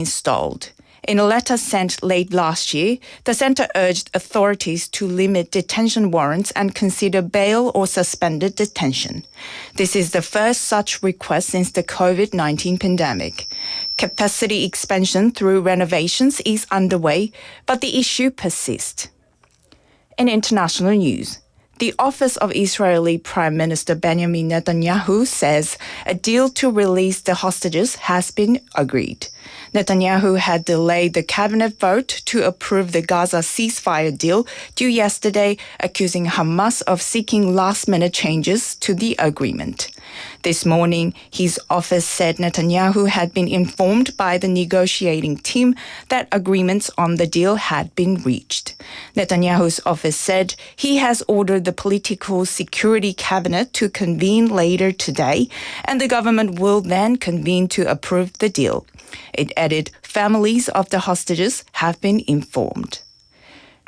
installed. In a letter sent late last year, the center urged authorities to limit detention warrants and consider bail or suspended detention. This is the first such request since the COVID-19 pandemic. Capacity expansion through renovations is underway, but the issue persists. In international news, the office of Israeli Prime Minister Benjamin Netanyahu says a deal to release the hostages has been agreed. Netanyahu had delayed the cabinet vote to approve the Gaza ceasefire deal due yesterday, accusing Hamas of seeking last-minute changes to the agreement. This morning, his office said Netanyahu had been informed by the negotiating team that agreements on the deal had been reached. Netanyahu's office said he has ordered the Political Security Cabinet to convene later today, and the government will then convene to approve the deal. It added families of the hostages have been informed.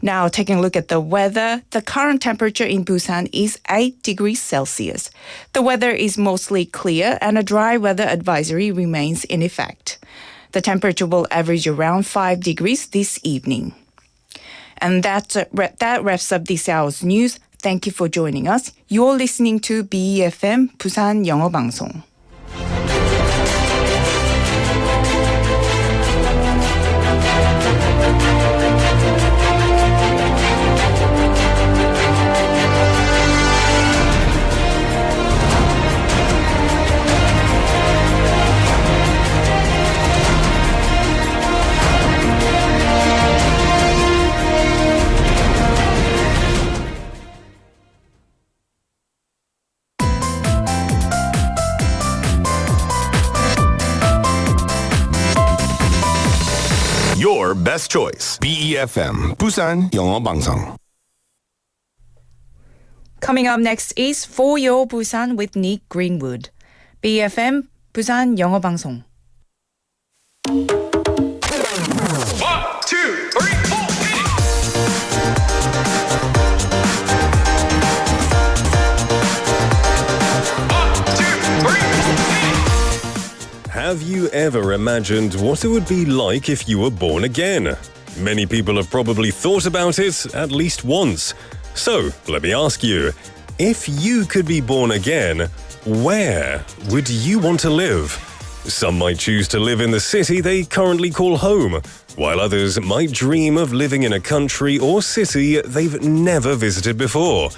Now, taking a look at the weather, the current temperature in Busan is 8 degrees Celsius. The weather is mostly clear and a dry weather advisory remains in effect. The temperature will average around 5 degrees this evening. And that wraps up this hour's news. Thank you for joining us. You're listening to BEFM 부산 영어방송. Your best choice. BEFM 부산 영어방송. Coming up next is For Your Busan with Nick Greenwood. BEFM 부산 영어방송. 1, 2, 3, 4. Have you ever imagined what it would be like if you were born again? Many people have probably thought about it at least once. So, let me ask you, if you could be born again, where would you want to live? Some might choose to live in the city they currently call home, while others might dream of living in a country or city they've never visited before.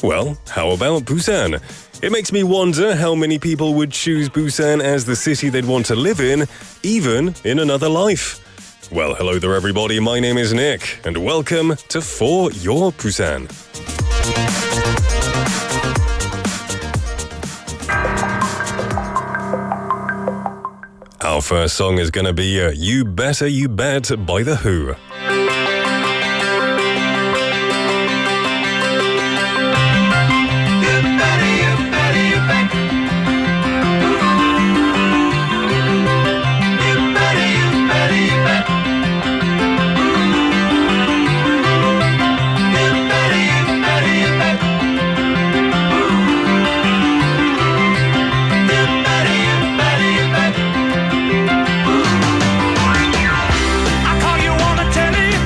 Well, how about Busan? It makes me wonder how many people would choose Busan as the city they'd want to live in, even in another life. Well, hello there everybody, my name is Nick, and welcome to For Your Busan. Our first song is gonna be You Better You Bet by The Who. I call you, wanna tell you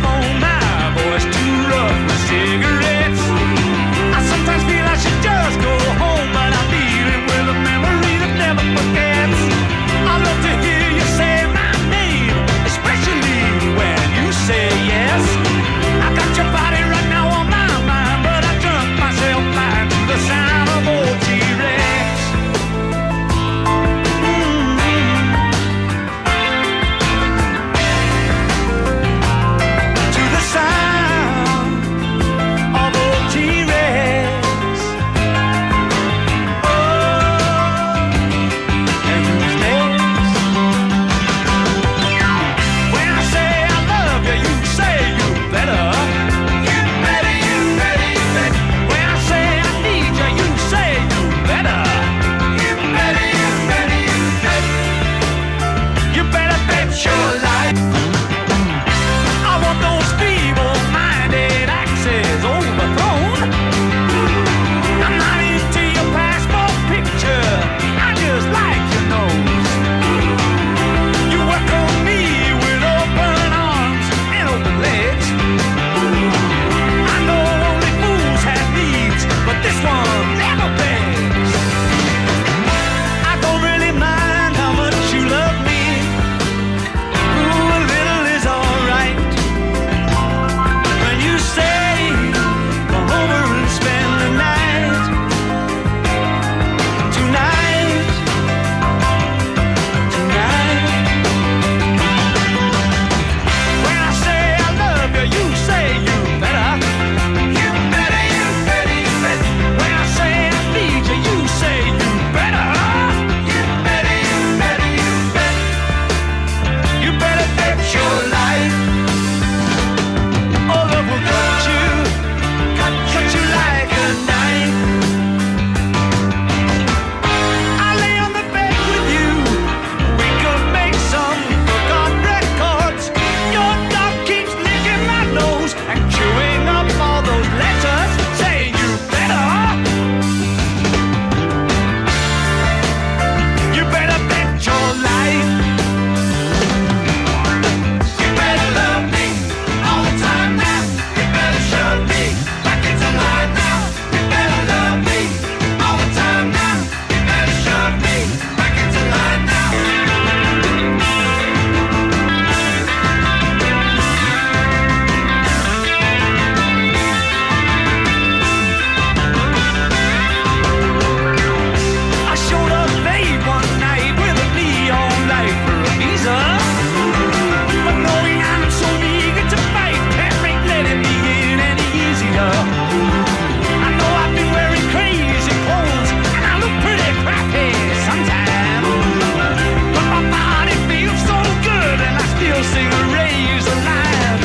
sing a raise a line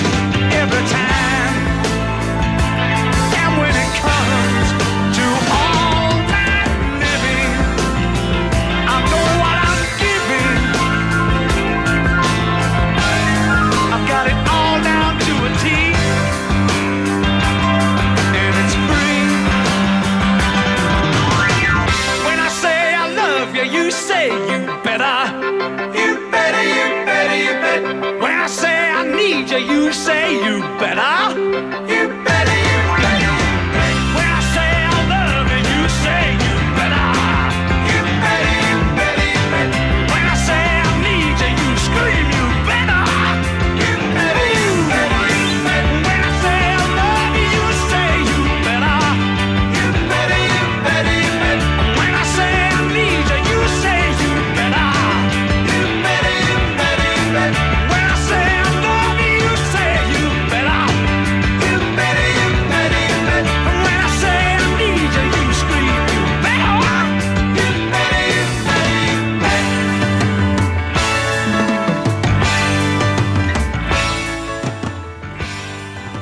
every time. And when it comes to all night living, I know what I'm giving. I've got it all down to a T, and it's free. When I say I love you, you say you better. You better, you better, you better. When I say I need you, you say you better. You better, you better. When I say I love you, you say you better. You better, you better, you better. When I say I need you, you scream you better. You better, you better, you better. When I say I love you, you say you better. You better, you better, you better. When I say I need you, you say you better. You better, you better, you better. When I say I love you, you say you better. You better, you better, you better. When I say I need you, you scream you better. You better, you better, you better.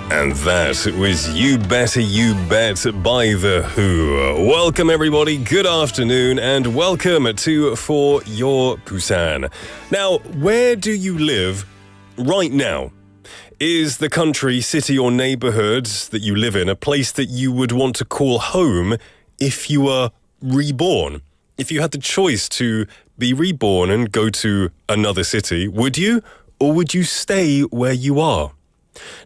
And that was You Better You Bet by The Who. Welcome everybody, good afternoon, and welcome to For Your Busan. Now, where do you live right now? Is the country, city or neighborhood that you live in a place that you would want to call home if you were reborn? If you had the choice to be reborn and go to another city, would you? Or would you stay where you are?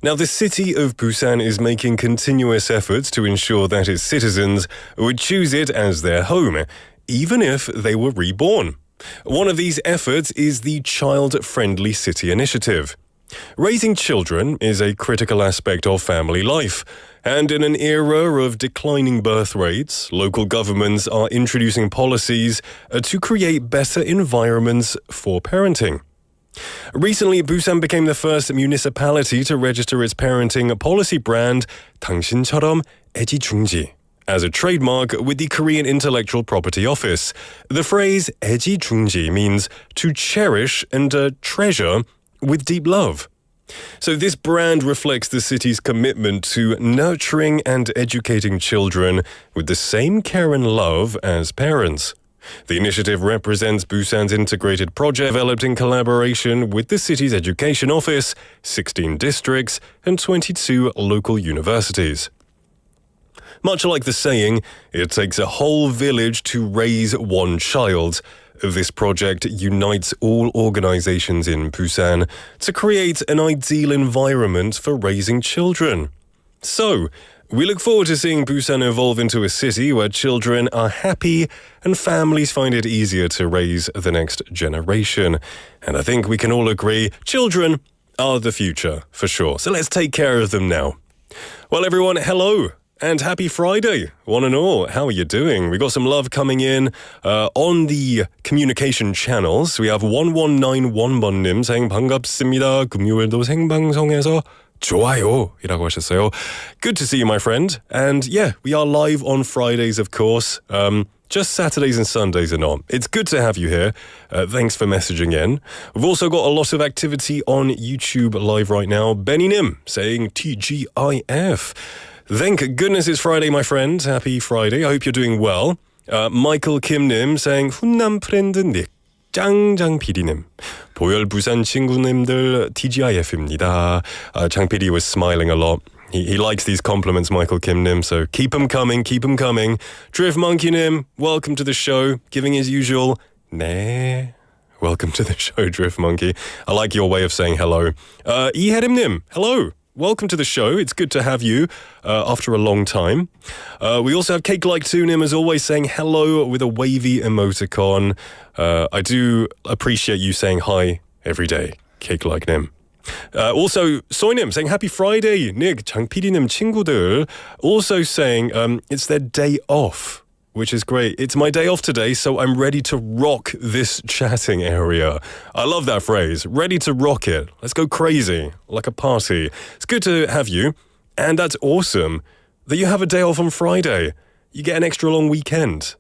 Now, the city of Busan is making continuous efforts to ensure that its citizens would choose it as their home, even if they were reborn. One of these efforts is the Child-Friendly City Initiative. Raising children is a critical aspect of family life, and in an era of declining birth rates, local governments are introducing policies to create better environments for parenting. Recently, Busan became the first municipality to register its parenting policy brand, 당신처럼 애지중지, as a trademark with the Korean Intellectual Property Office. The phrase 애지중지 means to cherish and treasure with deep love. So this brand reflects the city's commitment to nurturing and educating children with the same care and love as parents. The initiative represents Busan's integrated project developed in collaboration with the city's education office, 16 districts, and 22 local universities. Much like the saying, it takes a whole village to raise one child. This project unites all organizations in Busan to create an ideal environment for raising children. So, we look forward to seeing Busan evolve into a city where children are happy and families find it easier to raise the next generation. And I think we can all agree, children are the future, for sure. So let's take care of them now. Well, everyone, hello. And happy Friday, one and all. How are you doing? We got some love coming in on the communication channels. We have 1191번님 saying 반갑습니다. 금요일도 생방송에서 좋아요 이라고 하셨어요. Good to see you, my friend. And yeah, we are live on Fridays, of course. Just Saturdays and Sundays are not. It's good to have you here. Thanks for messaging in. We've also got a lot of activity on YouTube live right now. Benny Nim saying TGIF. Thank goodness it's Friday, my friend. Happy Friday. I hope you're doing well. Michael Kim Nim saying 훈남 프렌드 닉. 짱장 PD님. 보열 부산 친구님들 TGIF입니다. Chang PD was smiling a lot. He likes these compliments, Michael Kim Nim, so keep them coming, keep them coming. Drift Monkey Nim, welcome to the show, giving his usual 네. Welcome to the show, Drift Monkey. I like your way of saying hello. Iherim Nim, hello. Welcome to the show. It's good to have you after a long time. We also have Cake Like Tunim, as always, saying hello with a wavy emoticon. I do appreciate you saying hi every day, Cake Like Nim. Also, Soynim saying happy Friday, Nick, 장PD님 친구들. Also saying it's their day off, which is great. It's my day off today, so I'm ready to rock this chatting area. I love that phrase, ready to rock it. Let's go crazy, like a party. It's good to have you, and that's awesome that you have a day off on Friday. You get an extra long weekend.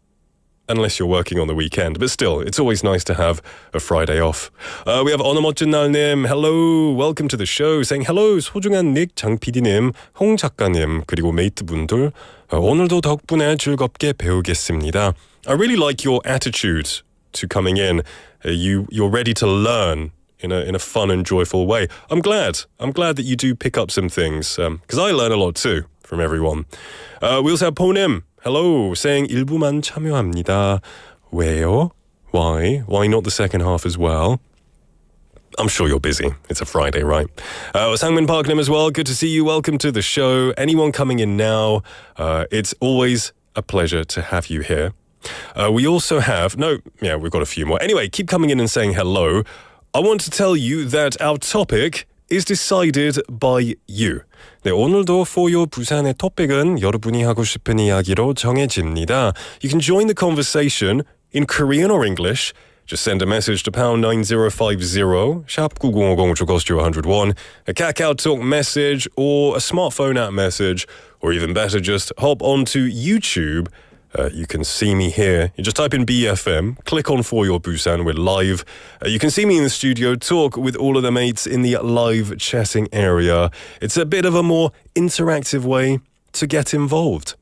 unless you're working on the weekend. But still, it's always nice to have a Friday off. We have 어느 멋진 날님, hello, welcome to the show. Saying hello, 소중한 닉 장PD님, 홍 작가님, 그리고 메이트분들. 오늘도 덕분에 즐겁게 배우겠습니다. I really like your attitude to coming in. You're ready to learn in a fun and joyful way. I'm glad that you do pick up some things because I learn a lot too from everyone. We also have Ponim. Hello, saying 일부만 참여합니다. 왜요? Why? Why not the second half as well? I'm sure you're busy. It's a Friday, right? Sangmin Parknam as well. Good to see you. Welcome to the show. Anyone coming in now, it's always a pleasure to have you here. We also have... we've got a few more. Anyway, keep coming in and saying hello. I want to tell you that our topic is decided by you. 네, 오늘도 for your 부산의 토픽은 여러분이 하고 싶은 이야기로 정해집니다. You can join the conversation in Korean or English. Just send a message to pound 9050, 샵 9050, which will cost you 101, a Kakao Talk message or a smartphone app message, or even better, just hop onto YouTube. You can see me here. You just type in BFM, click on For Your Busan, we're live. You can see me in the studio, talk with all of the mates in the live chatting area. It's a bit of a more interactive way to get involved.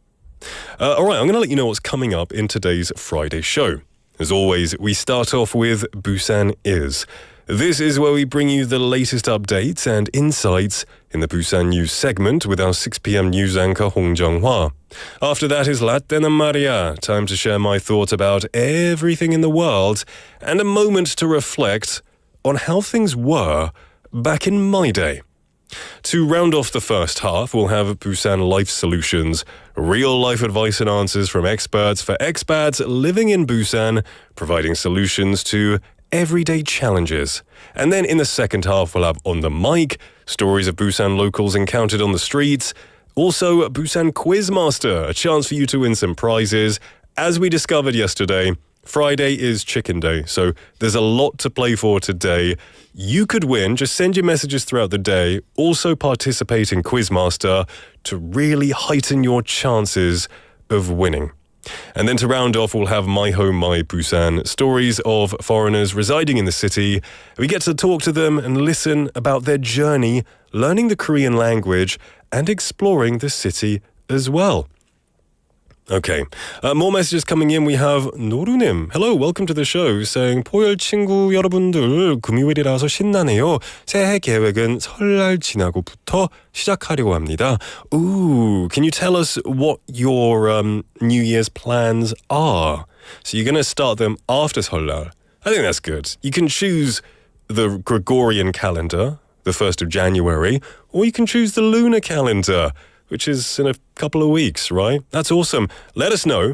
All right, I'm going to let you know what's coming up in today's Friday show. As always, we start off with Busan Is. This is where we bring you the latest updates and insights in the Busan News segment with our 6 p.m. news anchor Hong Jung-hwa. After that is Latina Maria, time to share my thoughts about everything in the world and a moment to reflect on how things were back in my day. To round off the first half, we'll have Busan Life Solutions, real-life advice and answers from experts for expats living in Busan, providing solutions to everyday challenges. And then in the second half, we'll have On the Mic, stories of Busan locals encountered on the streets. Also, Busan Quiz Master, a chance for you to win some prizes. As we discovered yesterday, Friday is Chicken Day, so there's a lot to play for today. You could win. Just send your messages throughout the day. Also participate in Quizmaster to really heighten your chances of winning. And then to round off, we'll have My Home, My Busan, stories of foreigners residing in the city. We get to talk to them and listen about their journey, learning the Korean language and exploring the city as well. Okay, more messages coming in. We have 노루님. Hello, welcome to the show. Saying 포열 친구 여러분들 금요일이라서 신나네요. 새해 계획은 설날 지나고부터 시작하려고 합니다. Ooh, can you tell us what your New Year's plans are? So you're going to start them after 설날. I think that's good. You can choose the Gregorian calendar, the 1st of January, or you can choose the lunar calendar, which is in a couple of weeks, right? That's awesome. Let us know.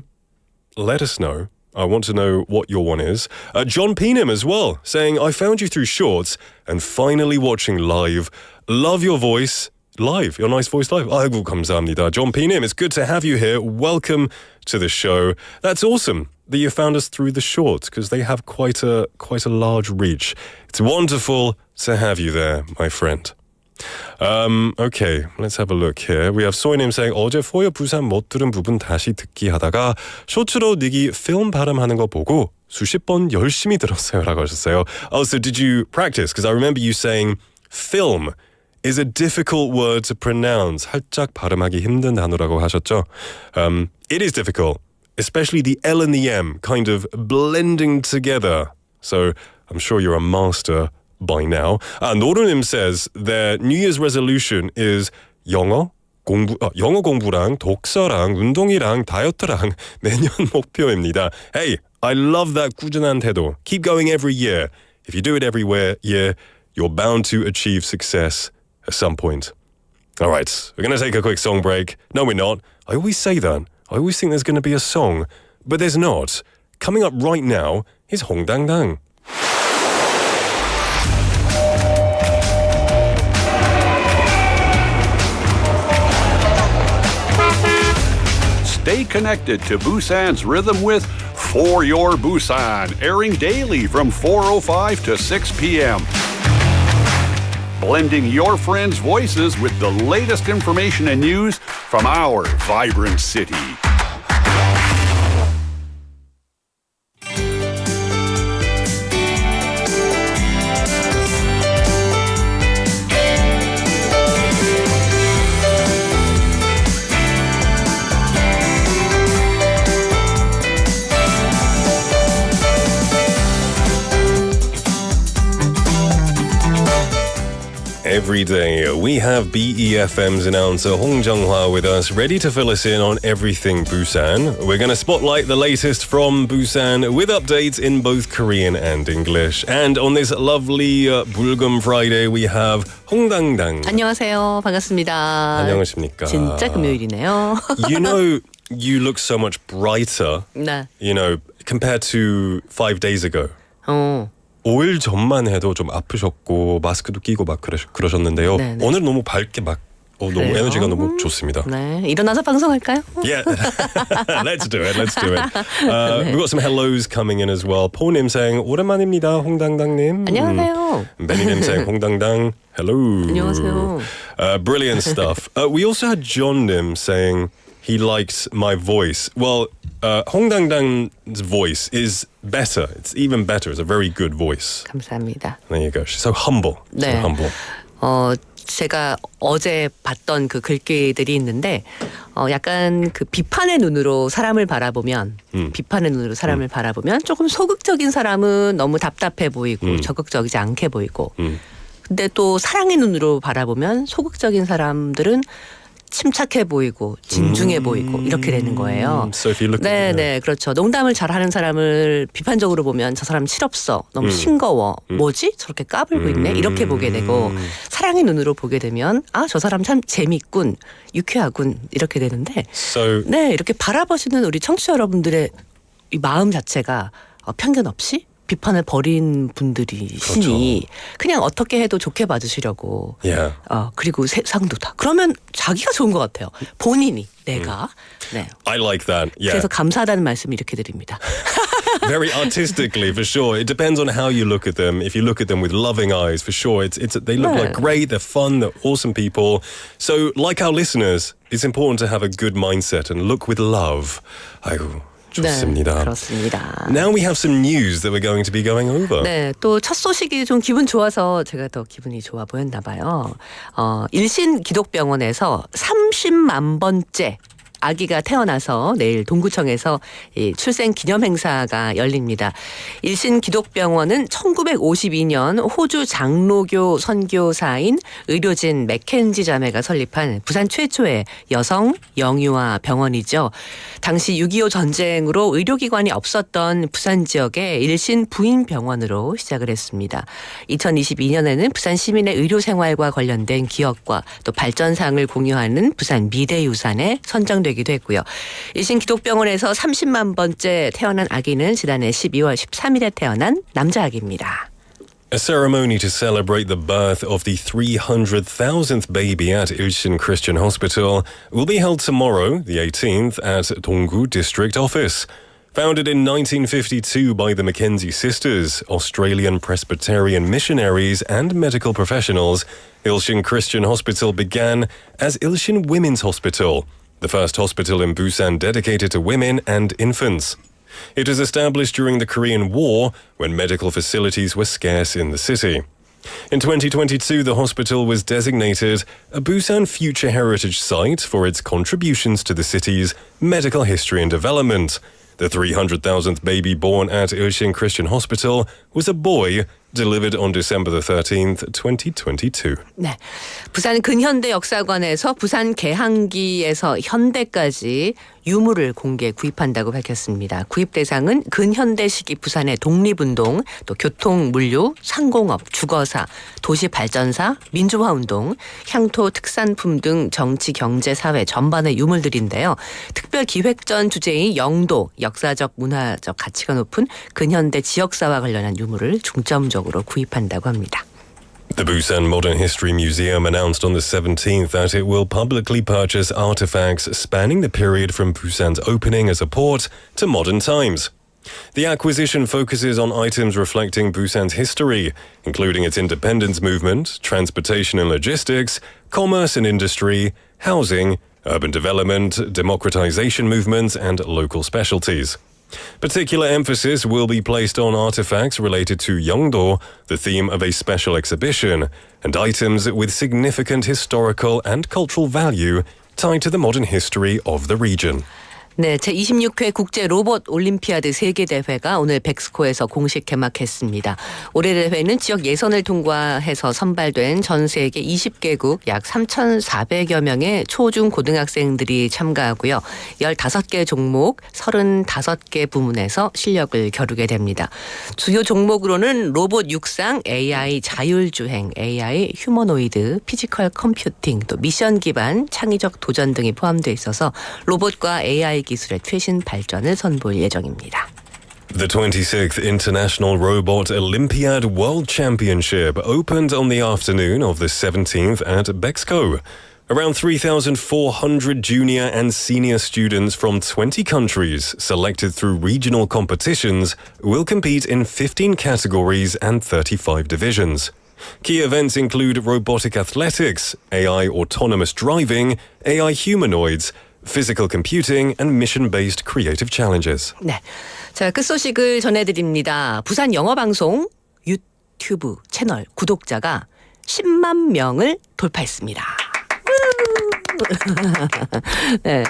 I want to know what your one is. John Peenham as well, saying, I found you through shorts and finally watching live. Love your voice live, your nice voice live. 아이고, 감사합니다. John Peenham, it's good to have you here. Welcome to the show. That's awesome that you found us through the shorts because they have quite a large reach. It's wonderful to have you there, my friend. Okay, let's have a look here. We have 소희님 saying 어제 For Your Busan 못 들은 부분 다시 듣기 하다가 쇼츠로 닉이 film 발음하는 거 보고 수십 번 열심히 들었어요 라고 하셨어요. Oh, so did you practice? Because I remember you saying film is a difficult word to pronounce. 살짝 발음하기 힘든 단어라고 하셨죠? It is difficult, especially the L and the M kind of blending together. So I'm sure you're a master by now. 노루님 says their New Year's resolution is 영어 공부랑 독서랑 운동이랑 다이어트랑 내년 목표입니다. Hey, I love that 꾸준한 태도. Keep going every year. If you do it every year, you're bound to achieve success at some point. All right, we're going to take a quick song break. No, we're not. I always say that. I always think there's going to be a song, but there's not. Coming up right now is 홍당당. Stay connected to Busan's rhythm with For Your Busan, airing daily from 4:05 to 6 p.m. Blending your friends' voices with the latest information and news from our vibrant city. Every day, we have BEFM's announcer Hong Jung-hwa with us, ready to fill us in on everything Busan. We're going to spotlight the latest from Busan with updates in both Korean and English. And on this lovely Bulgum Friday, we have Hong Dang-dang. 안녕하세요. 반갑습니다. 안녕하십니까. 진짜 금요일이네요. You know, you look so much brighter, 네. you know, compared to 5 days ago. 5일 전만 해도 좀 아프셨고 마스크도 끼고 막 그러셨는데요. 네네. 오늘 너무 밝게 막 너무 에너지가 너무 좋습니다. 네, 일어나서 방송할까요? Yeah, let's do it. We've got some hellos coming in as well. 포님 saying 오랜만입니다, 홍당당님. 안녕하세요. 베니님 saying 홍당당. Hello. 안녕하세요. Brilliant stuff. We also had John님 saying he likes my voice. Well, Hong Dang-dang's voice is better. It's even better. It's a very good voice. 감사합니다. There you go. She's so humble. So 네. humble. 제가 어제 봤던 그 글귀들이 있는데 약간 그 비판의 눈으로 사람을 바라보면 비판의 눈으로 사람을 바라보면 조금 소극적인 사람은 너무 답답해 보이고 적극적이지 않게 보이고 근데 또 사랑의 눈으로 바라보면 소극적인 사람들은 침착해 보이고 진중해 보이고 이렇게 되는 거예요. So if you look at 네, 그렇죠. 농담을 잘하는 사람을 비판적으로 보면 저 사람 실없어, 너무 싱거워, 뭐지? 저렇게 까불고 있네. 이렇게 보게 되고 사랑의 눈으로 보게 되면 아, 저 사람 참 재밌군, 유쾌하군 이렇게 되는데 So 네, 이렇게 바라보시는 우리 청취자 여러분들의 이 마음 자체가 편견 없이 비판을 버린 분들이시니 그냥 어떻게 해도 좋게 봐주시려고 yeah. 그리고 세상도 다 그러면 자기가 좋은 것 같아요. 본인이 내가 네. I like that. Yeah. 그래서 감사하다는 말씀 이렇게 드립니다. Very artistically, for sure. It depends on how you look at them. If you look at them with loving eyes, for sure, they look like great, they're fun, they're awesome people. So, like our listeners, it's important to have a good mindset and look with love. 아이고. 좋습니다. 네, 그렇습니다. Now we have some news that we're going to be going over. 네, 또 첫 소식이 좀 기분 좋아서 제가 더 기분이 좋아 보였나 봐요. 일신 기독병원에서 30만 번째 아기가 태어나서 내일 동구청에서 출생 기념 행사가 열립니다. 일신 기독병원은 1952년 호주 장로교 선교사인 의료진 맥켄지 자매가 설립한 부산 최초의 여성 영유아 병원이죠. 당시 6.25 전쟁으로 의료기관이 없었던 부산 지역의 일신 부인병원으로 시작을 했습니다. 2022년에는 부산 시민의 의료생활과 관련된 기업과 또 발전상을 공유하는 부산 미래유산에 선정되기도 했고요. 일신 기독병원에서 30만 번째 태어난 아기는 지난해 12월 13일에 태어난 남자 아기입니다. A ceremony to celebrate the birth of the 300,000th baby at Ilshin Christian Hospital will be held tomorrow, the 18th, at Donggu District Office. Founded in 1952 by the Mackenzie sisters, Australian Presbyterian missionaries and medical professionals, Ilshin Christian Hospital began as Ilshin Women's Hospital, the first hospital in Busan dedicated to women and infants. It was established during the Korean War when medical facilities were scarce in the city. In 2022, the hospital was designated a Busan Future Heritage Site for its contributions to the city's medical history and development. The 300,000th baby born at Ilshin Christian Hospital was a boy delivered on December the 13th, 2022. 네, 부산 근현대 역사관에서 부산 개항기에서 현대까지 유물을 공개 구입한다고 밝혔습니다. 구입 대상은 근현대 시기 부산의 독립운동, 또 교통, 물류, 상공업, 주거사, 도시발전사, 민주화운동, 향토 특산품 등 정치, 경제, 사회 전반의 유물들인데요. 특별 기획전 주제인 영도, 역사적, 문화적 가치가 높은 근현대 지역사와 관련한 유물을 중점적으로 구입한다고 합니다. The Busan Modern History Museum announced on the 17th that it will publicly purchase artifacts spanning the period from Busan's opening as a port to modern times. The acquisition focuses on items reflecting Busan's history, including its independence movement, transportation and logistics, commerce and industry, housing, urban development, democratization movements, and local specialties. Particular emphasis will be placed on artifacts related to Yeongdo, the theme of a special exhibition, and items with significant historical and cultural value tied to the modern history of the region. 네, 제26회 국제 로봇 올림피아드 세계대회가 오늘 백스코에서 공식 개막했습니다. 올해 대회는 지역 예선을 통과해서 선발된 전 세계 20개국 약 3,400여 명의 초중 고등학생들이 참가하고요. 15개 종목 35개 부문에서 실력을 겨루게 됩니다. 주요 종목으로는 로봇 육상, AI 자율주행, AI 휴머노이드, 피지컬 컴퓨팅, 또 미션 기반 창의적 도전 등이 포함되어 있어서 로봇과 AI 기술의 최신 발전을 선보일 예정입니다. The 26th International Robot Olympiad World Championship opened on the afternoon of the 17th at Bexco. Around 3,400 junior and senior students from 20 countries selected through regional competitions will compete in 15 categories and 35 divisions. Key events include robotic athletics, AI autonomous driving, AI humanoids, physical computing and mission-based creative challenges. 네, 자, 끝소식을 전해드립니다. 부산 영어방송 유튜브 채널 구독자가 10만 명을 돌파했습니다. 네,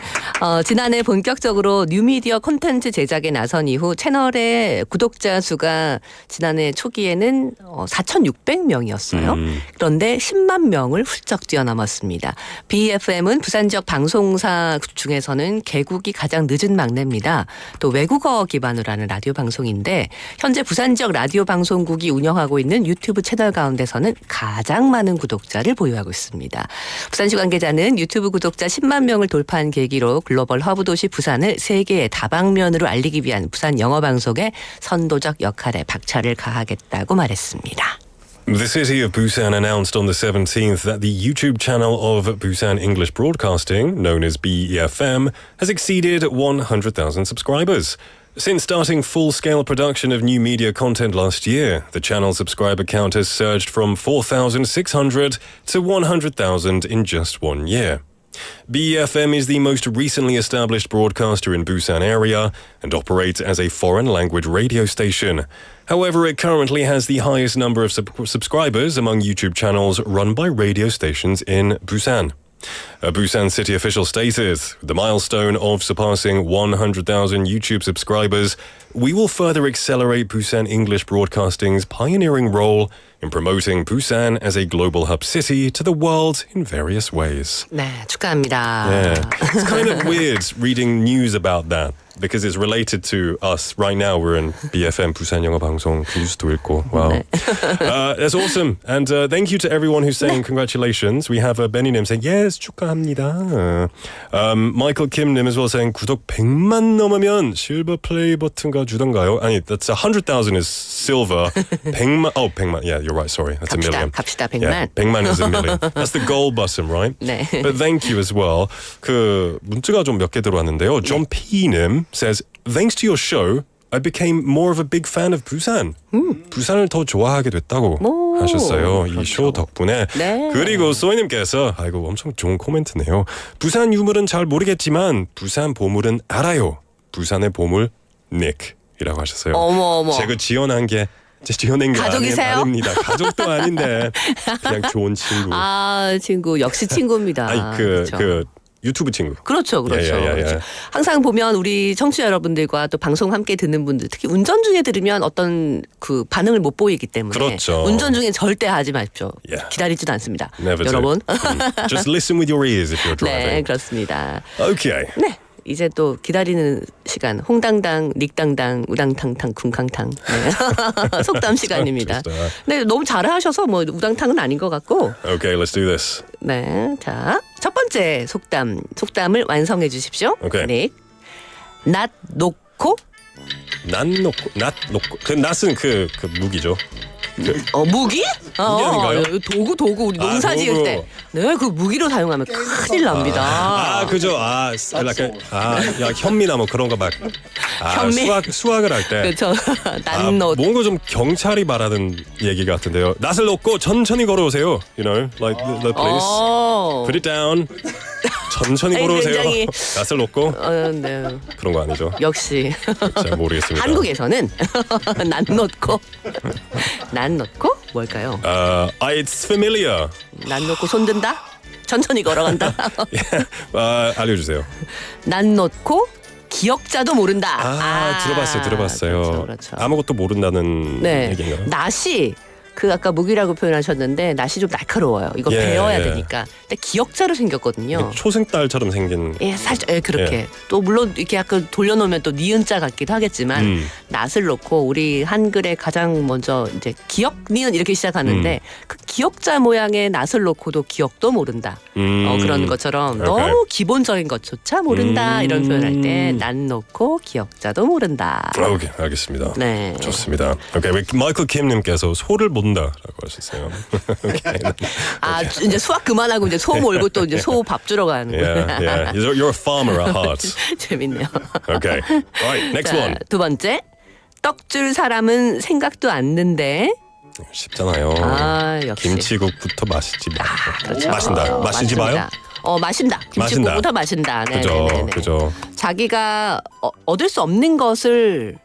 지난해 본격적으로 뉴미디어 콘텐츠 제작에 나선 이후 채널의 구독자 수가 지난해 초기에는 4,600명이었어요. 그런데 10만 명을 훌쩍 뛰어넘었습니다. BFM은 부산 지역 방송사 중에서는 개국이 가장 늦은 막내입니다. 또 외국어 기반으로 하는 라디오 방송인데 현재 부산 지역 라디오 방송국이 운영하고 있는 유튜브 채널 가운데서는 가장 많은 구독자를 보유하고 있습니다. 부산시 관계자는 유튜브 구독자 10만 명을 돌파한 계기로 글로벌 허브 도시 부산을 세계의 다방면으로 알리기 위한 부산 영어 방송의 선도적 역할에 박차를 가하겠다고 말했습니다. The city of Busan announced on the 17th that the YouTube channel of Busan English Broadcasting, known as BEFM, has exceeded 100,000 subscribers. Since starting full-scale production of new media content last year, the channel's subscriber count has surged from 4,600 to 100,000 in just 1 year. BEFM is the most recently established broadcaster in Busan area and operates as a foreign language radio station. However, it currently has the highest number of subscribers among YouTube channels run by radio stations in Busan. A Busan city official stated, the milestone of surpassing 100,000 YouTube subscribers, we will further accelerate Busan English Broadcasting's pioneering role in promoting Busan as a global hub city to the world in various ways. 네, 축하합니다. Yeah, it's kind of weird reading news about that because it's related to us. Right now we're in BFM, 부산영어방송, 뉴스도 읽고. Wow. That's awesome. And thank you to everyone who's saying congratulations. We have Benny Nim saying, yes, 축하합니다. Michael Kim Nim as well saying, 구독 100만 넘으면 실버 플레이 버튼가 주던가요? 아니, that's 100,000 is silver. 100만, 100만. Yeah, you're right. Sorry. That's 갑시다, a million. 갑시다, 100만. Yeah, 100만 is a million. That's the gold button, right? 네. But thank you as well. 그 문자가 좀 몇 개 들어왔는데요. John P. Nim says, thanks to your show, I became more of a big fan of Busan. 부산을 더 좋아하게 됐다고 하셨어요. 이 쇼 덕분에. 네. 그리고 소희님께서 아이고 엄청 좋은 코멘트네요. 부산 유물은 잘 모르겠지만 부산 보물은 알아요. 부산의 보물 닉이라고 하셨어요. 어머. 제가 지어낸 게 가족이세요? 아닙니다. 가족도 아닌데 그냥 좋은 친구. 아, 친구 역시 친구입니다. 아니 그렇죠. 그 유튜브 친구. 그렇죠. 예. 그렇죠. 항상 보면 우리 청취자 여러분들과 또 방송 함께 듣는 분들, 특히 운전 중에 들으면 어떤 그 반응을 못 보이기 때문에 그렇죠. 운전 중에 절대 하지 마십시오. Yeah. 기다리지도 않습니다. Never 여러분. Just listen with your ears if you're driving. 네, 그렇습니다. Okay. 네. 이제 또 기다리는 시간 홍당당, 닉당당, 우당탕탕, 쿵캉탕 네. 속담 시간입니다. 네, 너무 잘하셔서 뭐 우당탕은 아닌 것 같고. Okay, let's do this. 네, 자, 첫 번째 속담을 완성해 주십시오. Okay. 닉, 낫 놓고. 낫 놓고 그 낫은 그 무기죠. 무기? 아닌가요? 도구 우리 농사 지을 도구. 때. 네, 그 무기로 사용하면 큰일 납니다. 그죠. 야, 현미나 뭐 그런 거 막. 현미? 수학을 할 때. 그렇죠. 낫노. 뭔가 좀 경찰이 말하는 얘기 같은데요. 낫을 놓고 천천히 걸어오세요. You know, like the police. Put it down. 천천히 걸어오세요. 굉장히 낫을 놓고. 네. 그런 거 아니죠? 역시. 잘 모르겠습니다. 한국에서는 난 놓고 뭘까요? It's familiar. 난 놓고 손든다? 천천히 걸어간다. 알려주세요. 난 놓고 기억자도 모른다. 들어봤어요. 그렇죠, 그렇죠. 아무것도 모른다는 네. 얘기인가요? 낫이 그 아까 무기라고 표현하셨는데 낫이 좀 날카로워요. 이거 예, 배워야 예. 되니까. 근데 기억자로 생겼거든요. 초승달처럼 생긴. 예, 살짝 그렇게. 예. 또 물론 이렇게 약간 돌려놓으면 또 니은자 같기도 하겠지만 낫을 놓고 우리 한글에 가장 먼저 이제 기억 니은 이렇게 시작하는데 그 기억자 모양의 낫을 놓고도 기억도 모른다. 그런 것처럼 너무 기본적인 것조차 모른다 이런 표현할 때 낫 놓고 기억자도 모른다. 오케이, 알겠습니다. 네. 좋습니다. 오케이, 마이클 킴님께서 소를 본다라고 하셨어요. 이제 수학 그만하고 이제 소 몰고 또 이제 소 밥 주러 가는 거예요. Yeah. You're a farmer at heart. 재밌네요. Okay. All right, next 자, one. 두 번째. 떡 줄 사람은 생각도 않는데. 쉽잖아요. 역시. 김치국부터 마시지 마. 그렇죠. 마신다. 마시지 마요? 마신다. 김치국부터 마신다. 네. 그죠. 자기가 얻을 수 없는 것을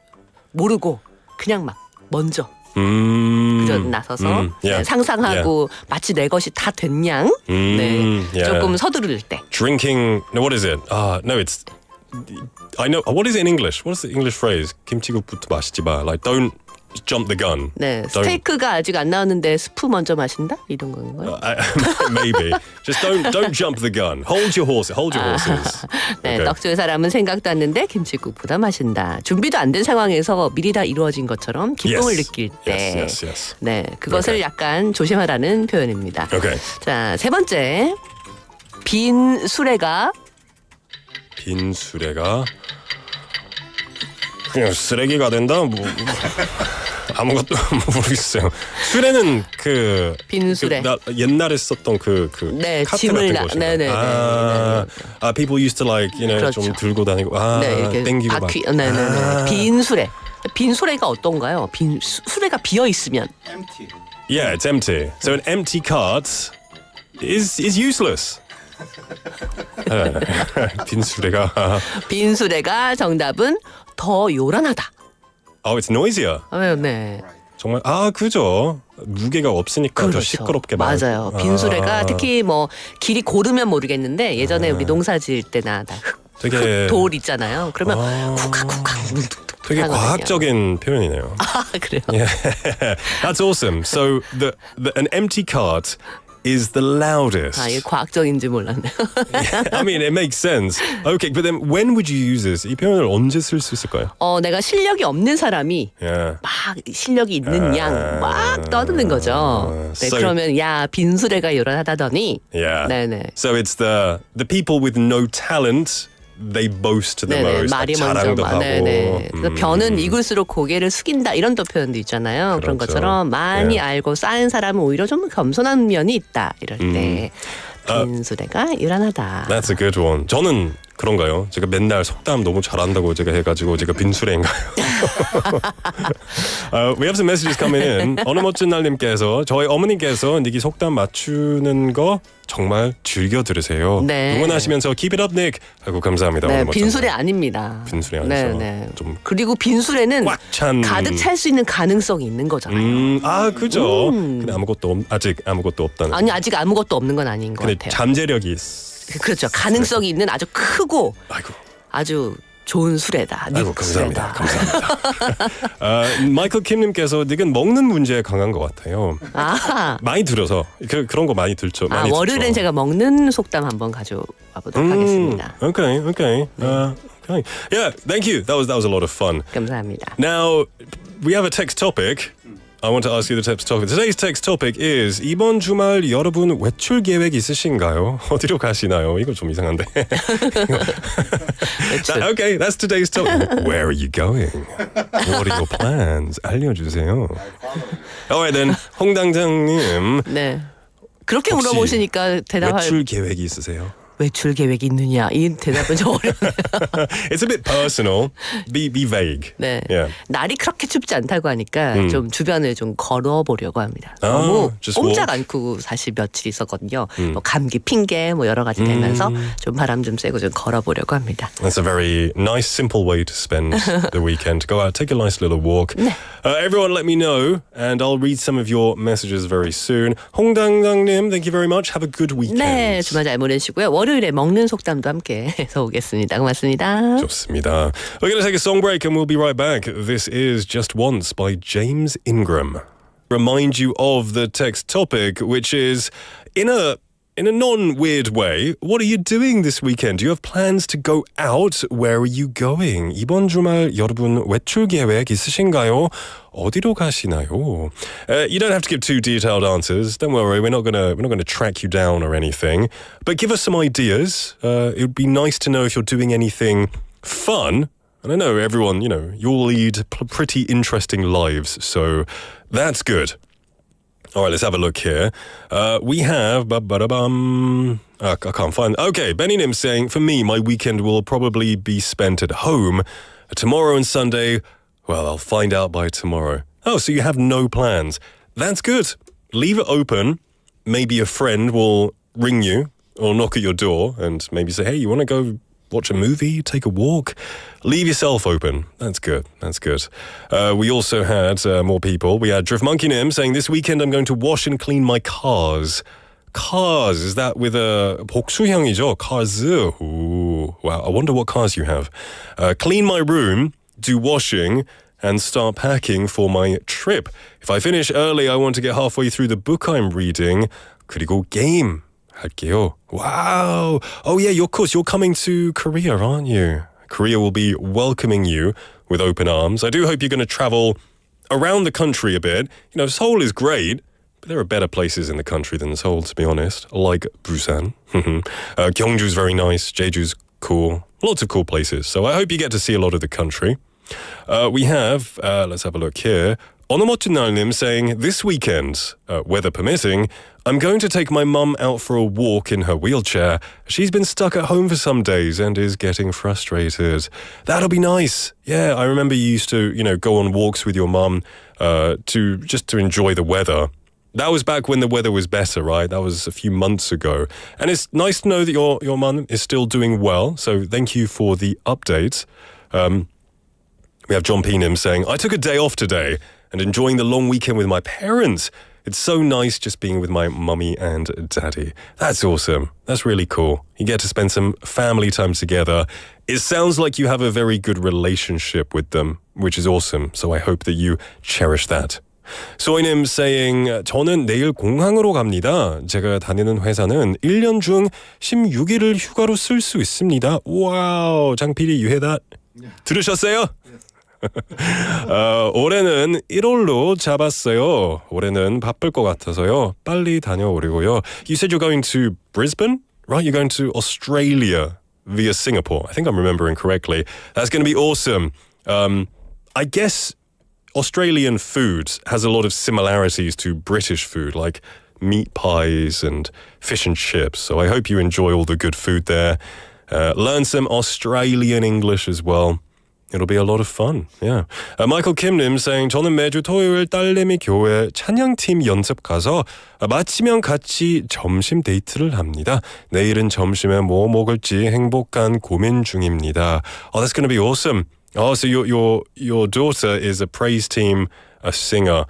모르고 그냥 막 먼저 그저 나서서 yeah. 상상하고 마치 내 것이 다 된 양 yeah. 조금 서두를 때. Drinking. No, what is it? No, it's. I know. What is it in English? What is the English phrase? 김치국부터 마시지 마. Like don't jump the gun. 네, Don't- 스테이크가 아직 안 나왔는데 스프 먼저 마신다 이런 건가요? Maybe. Just don't jump the gun. Hold your horses. 네, Okay. 떡 줄 사람은 생각도 않는데 김치국보다 마신다. 준비도 안 된 상황에서 미리 다 이루어진 것처럼 기쁨을 Yes. 느낄 때, Yes. 네, 그것을 Okay. 약간 조심하라는 표현입니다. Okay. 자, 세 번째, 빈 수레가 빈 수레가 그냥 쓰레기가 된다. 뭐 아무것도 모르겠어요. 수레는 빈 수레. 옛날에 썼던 네, 카트 짐을 같은 것이요. 네네. people used to like 그렇죠. 좀 들고 다니고 네, 이렇게 땡기고 막. 바퀴, 네네네. 빈 수레. 빈 수레가 어떤가요? 수레가 비어 있으면. Yeah, it's empty. So an empty cart is useless. 빈 수레가. 빈 수레가 정답은 더 요란하다. Oh, it's noisier. 네. 정말 그죠. 무게가 없으니까 더 시끄럽게 맞아요. 빈 수레가 특히 뭐 길이 고르면 모르겠는데 예전에 우리 농사 지을 때나 다 되게 흙돌 있잖아요. 그러면 쿡쿡쿡 되게 과학적인 표현이네요. 그래요. Yeah. That's awesome. So an empty cart is the loudest. 이게 과학적인지 몰랐네요. I mean, it makes sense. Okay, but then when would you use this? 이 표현을 언제 쓸 수 있을까요? 내가 실력이 없는 사람이 Yeah. 막 실력이 있는 양 막 떠드는 거죠. 네, So- 그러면 야 빈수레가 요란하다더니 Yeah. 네네. So it's the people with no talent. They boast the 네네, most. 말이 먼저 자랑도 하고. 네네. 그래서 변은 익을수록 고개를 숙인다 이런 또 표현도 있잖아요. 그런 그렇죠. 것처럼 많이 예. 알고 쌓인 사람은 오히려 좀 겸손한 면이 있다 이럴 때 빈수레가 요란하다. That's a good one. 저는 그런가요? 제가 맨날 속담 너무 잘한다고 제가 해가지고 제가 빈수레인가요? We have some messages coming in. 어느 멋진 날님께서 저희 어머니께서 니기 속담 맞추는 거 정말 즐겨 들으세요. 네. 응원하시면서 Keep it up, Nick. 아이고 감사합니다. 네, 어느 멋진 빈수레 날. 아닙니다. 빈수레 아니죠. 네. 좀 그리고 빈수레는 꽉 찬. 가득 찰 수 있는 가능성이 있는 거잖아요. 그죠. 근데 아직 아무것도 없다는. 아니 아직 아무것도 없는 건 아닌 것 근데 같아요. 잠재력이 그렇죠. 가능성이 있는 아주 크고 아이고. 아주 좋은 수레다. 아이고 감사합니다. 마이클 킴님께서 닉은 먹는 문제에 강한 것 같아요. 많이 들어서 그런 거 많이 들죠. 많이 월요일엔 듣죠. 제가 먹는 속담 한번 가져와 보도록 하겠습니다. Okay. Okay. Yeah, thank you. That was a lot of fun. 감사합니다. Now we have a text topic. I want to ask you the text topic. Today's text topic is 이번 주말 여러분 외출 계획 있으신가요? 어디로 가시나요? 이거 좀 이상한데. Okay, that's today's topic. Where are you going? What are your plans? 알려주세요. Alright then, 홍당장님. 네. 그렇게 혹시 물어보시니까 대답할 외출 계획이 있으세요? 외출 계획이 있느냐 이 대답은 좀 어렵네요. It's a bit personal. Be vague. 네. Yeah. 날이 그렇게 춥지 않다고 하니까 좀 주변을 좀 걸어보려고 합니다. 너무 just 꼼짝 walk? 않고 사실 며칠 있었거든요. 뭐 감기 핑계 뭐 여러 가지 되면서 좀 바람 좀 쐬고 좀 걸어보려고 합니다. That's a very nice, simple way to spend the weekend. Go out, take a nice little walk. Everyone let me know, and I'll read some of your messages very soon. 홍당장님, thank you very much. Have a good weekend. 네, 주말 잘 보내시고요. 월요일 월요일에 먹는 속담도 함께 해서 오겠습니다. 고맙습니다. 좋습니다. We're going to take a song break and we'll be right back. This is Just Once by James Ingram. Remind you of the text topic, which is in a non-weird way, what are you doing this weekend? Do you have plans to go out? Where are you going? 이번 주말 여러분 외출 계획 있으신가요? 어디로 가시나요? You don't have to give too detailed answers. Don't worry, we're not gonna track you down or anything. But give us some ideas. It would be nice to know if you're doing anything fun. And I know everyone, you'll lead pretty interesting lives, so that's good. All right, let's have a look here. We have... I can't find... Okay, Benny Nim saying, for me, my weekend will probably be spent at home. Tomorrow and Sunday, well, I'll find out by tomorrow. Oh, so you have no plans. That's good. Leave it open. Maybe a friend will ring you or knock at your door and maybe say, hey, you want to go watch a movie, take a walk? Leave yourself open. That's good. That's good. We also had more people. We had Drift Monkey Nim saying, this weekend I'm going to wash and clean my cars. Cars, is that with a 복수형이죠? Cars. Ooh, wow, I wonder what cars you have. Clean my room, do washing, and start packing for my trip. If I finish early, I want to get halfway through the book I'm reading. 그리고 game. 할게요. Wow. Oh yeah, of course, you're coming to Korea, aren't you? Korea will be welcoming you with open arms. I do hope you're going to travel around the country a bit. Seoul is great, but there are better places in the country than Seoul, to be honest, like Busan. Gyeongju's very nice. Jeju's cool. Lots of cool places. So I hope you get to see a lot of the country. We have, let's have a look here. 어느 멋진 날님 saying, this weekend, weather permitting, I'm going to take my mum out for a walk in her wheelchair. She's been stuck at home for some days and is getting frustrated. That'll be nice. Yeah, I remember you used to, go on walks with your mum to enjoy the weather. That was back when the weather was better, right? That was a few months ago. And it's nice to know that your mum is still doing well. So thank you for the update. We have John Peenham saying, I took a day off today and enjoying the long weekend with my parents. It's so nice just being with my mummy and daddy. That's awesome. That's really cool. You get to spend some family time together. It sounds like you have a very good relationship with them, which is awesome. So I hope that you cherish that. 소희님 saying, 저는 내일 공항으로 갑니다. 제가 다니는 회사는 1년 중 16일을 휴가로 쓸 수 있습니다. 와우, 장PD, you hear that? 들으셨어요? 올해는 1월로 잡았어요. 올해는 바쁠 것 같아서요. 빨리 다녀오려고요. You said you're going to Brisbane, right? You're going to Australia via Singapore. I think I'm remembering correctly. That's going to be awesome. I guess Australian food has a lot of similarities to British food, like meat pies and fish and chips. So I hope you enjoy all the good food there. Learn some Australian English as well. It'll be a lot of fun, yeah. Michael Kimnim saying, 저는 매주 토요일 딸내미 교회 찬양팀 연습 가서 마치면 같이 점심 데이트를 합니다. 내일은 점심에 뭐 먹을지 행복한 고민 중입니다. Oh, that's going to be awesome. Oh, so your daughter is a praise team, a singer,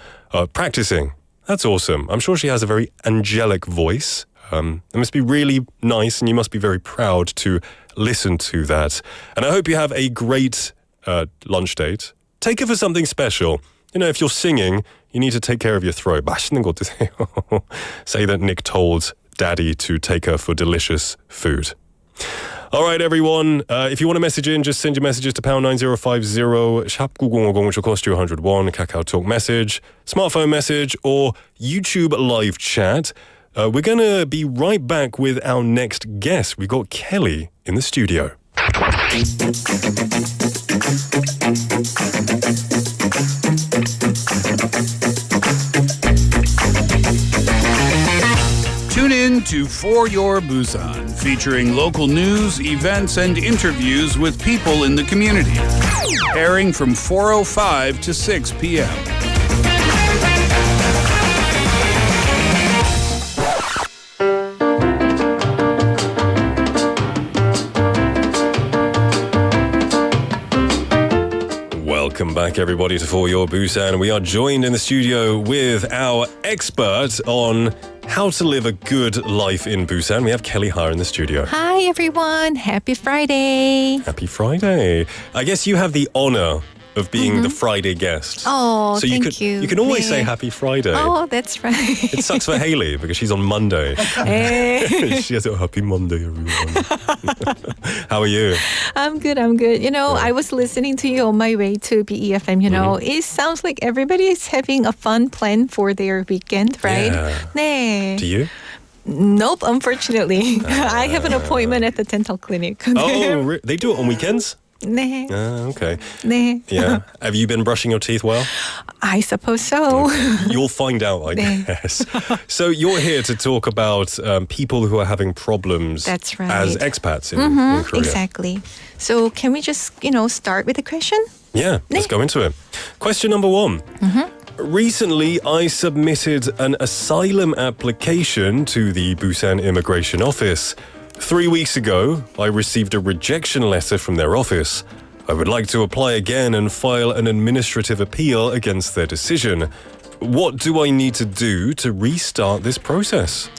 practicing. That's awesome. I'm sure she has a very angelic voice. It must be really nice, and you must be very proud to listen to that. And I hope you have a great lunch date. Take her for something special. If you're singing, you need to take care of your throat. 맛있는 거 드세요. Say that Nick told Daddy to take her for delicious food. All right, everyone. If you want to message in, just send your messages to #9050 샵 9050, which will cost you 101. Kakao Talk message, smartphone message, or YouTube live chat. We're going to be right back with our next guest. We've got Kelly in the studio. Tune in to For Your Busan, featuring local news, events, and interviews with people in the community. Airing from 4:05 to 6 p.m. Welcome back, everybody, to For Your Busan. We are joined in the studio with our expert on how to live a good life in Busan. We have Kelly Ha in the studio. Hi everyone, happy Friday. Happy Friday. I guess you have the honor of being the Friday guest. Oh, so thank you. You can always 네. say Happy Friday. Oh, that's right. It sucks for Hayley because she's on Monday. She has a happy Monday, everyone. How are you? I'm good. You know, I was listening to you on my way to BEFM, you know. It sounds like everybody is having a fun plan for their weekend, right? Yeah. 네. Do you? Nope, unfortunately. I have an appointment at the dental clinic. Oh, they do it on weekends? 네. Okay. 네. Yeah. Have you been brushing your teeth well? I suppose so. You'll find out, I 네. guess. So you're here to talk about people who are having problems That's right. as expats in Korea. Exactly. So can we just, you know, start with the question? Yeah, let's go into it. Question number 1. Recently, I submitted an asylum application to the Busan Immigration Office. 3 weeks ago, I received a rejection letter from their office. I would like to apply again and file an administrative appeal against their decision. What do I need to do to restart this process?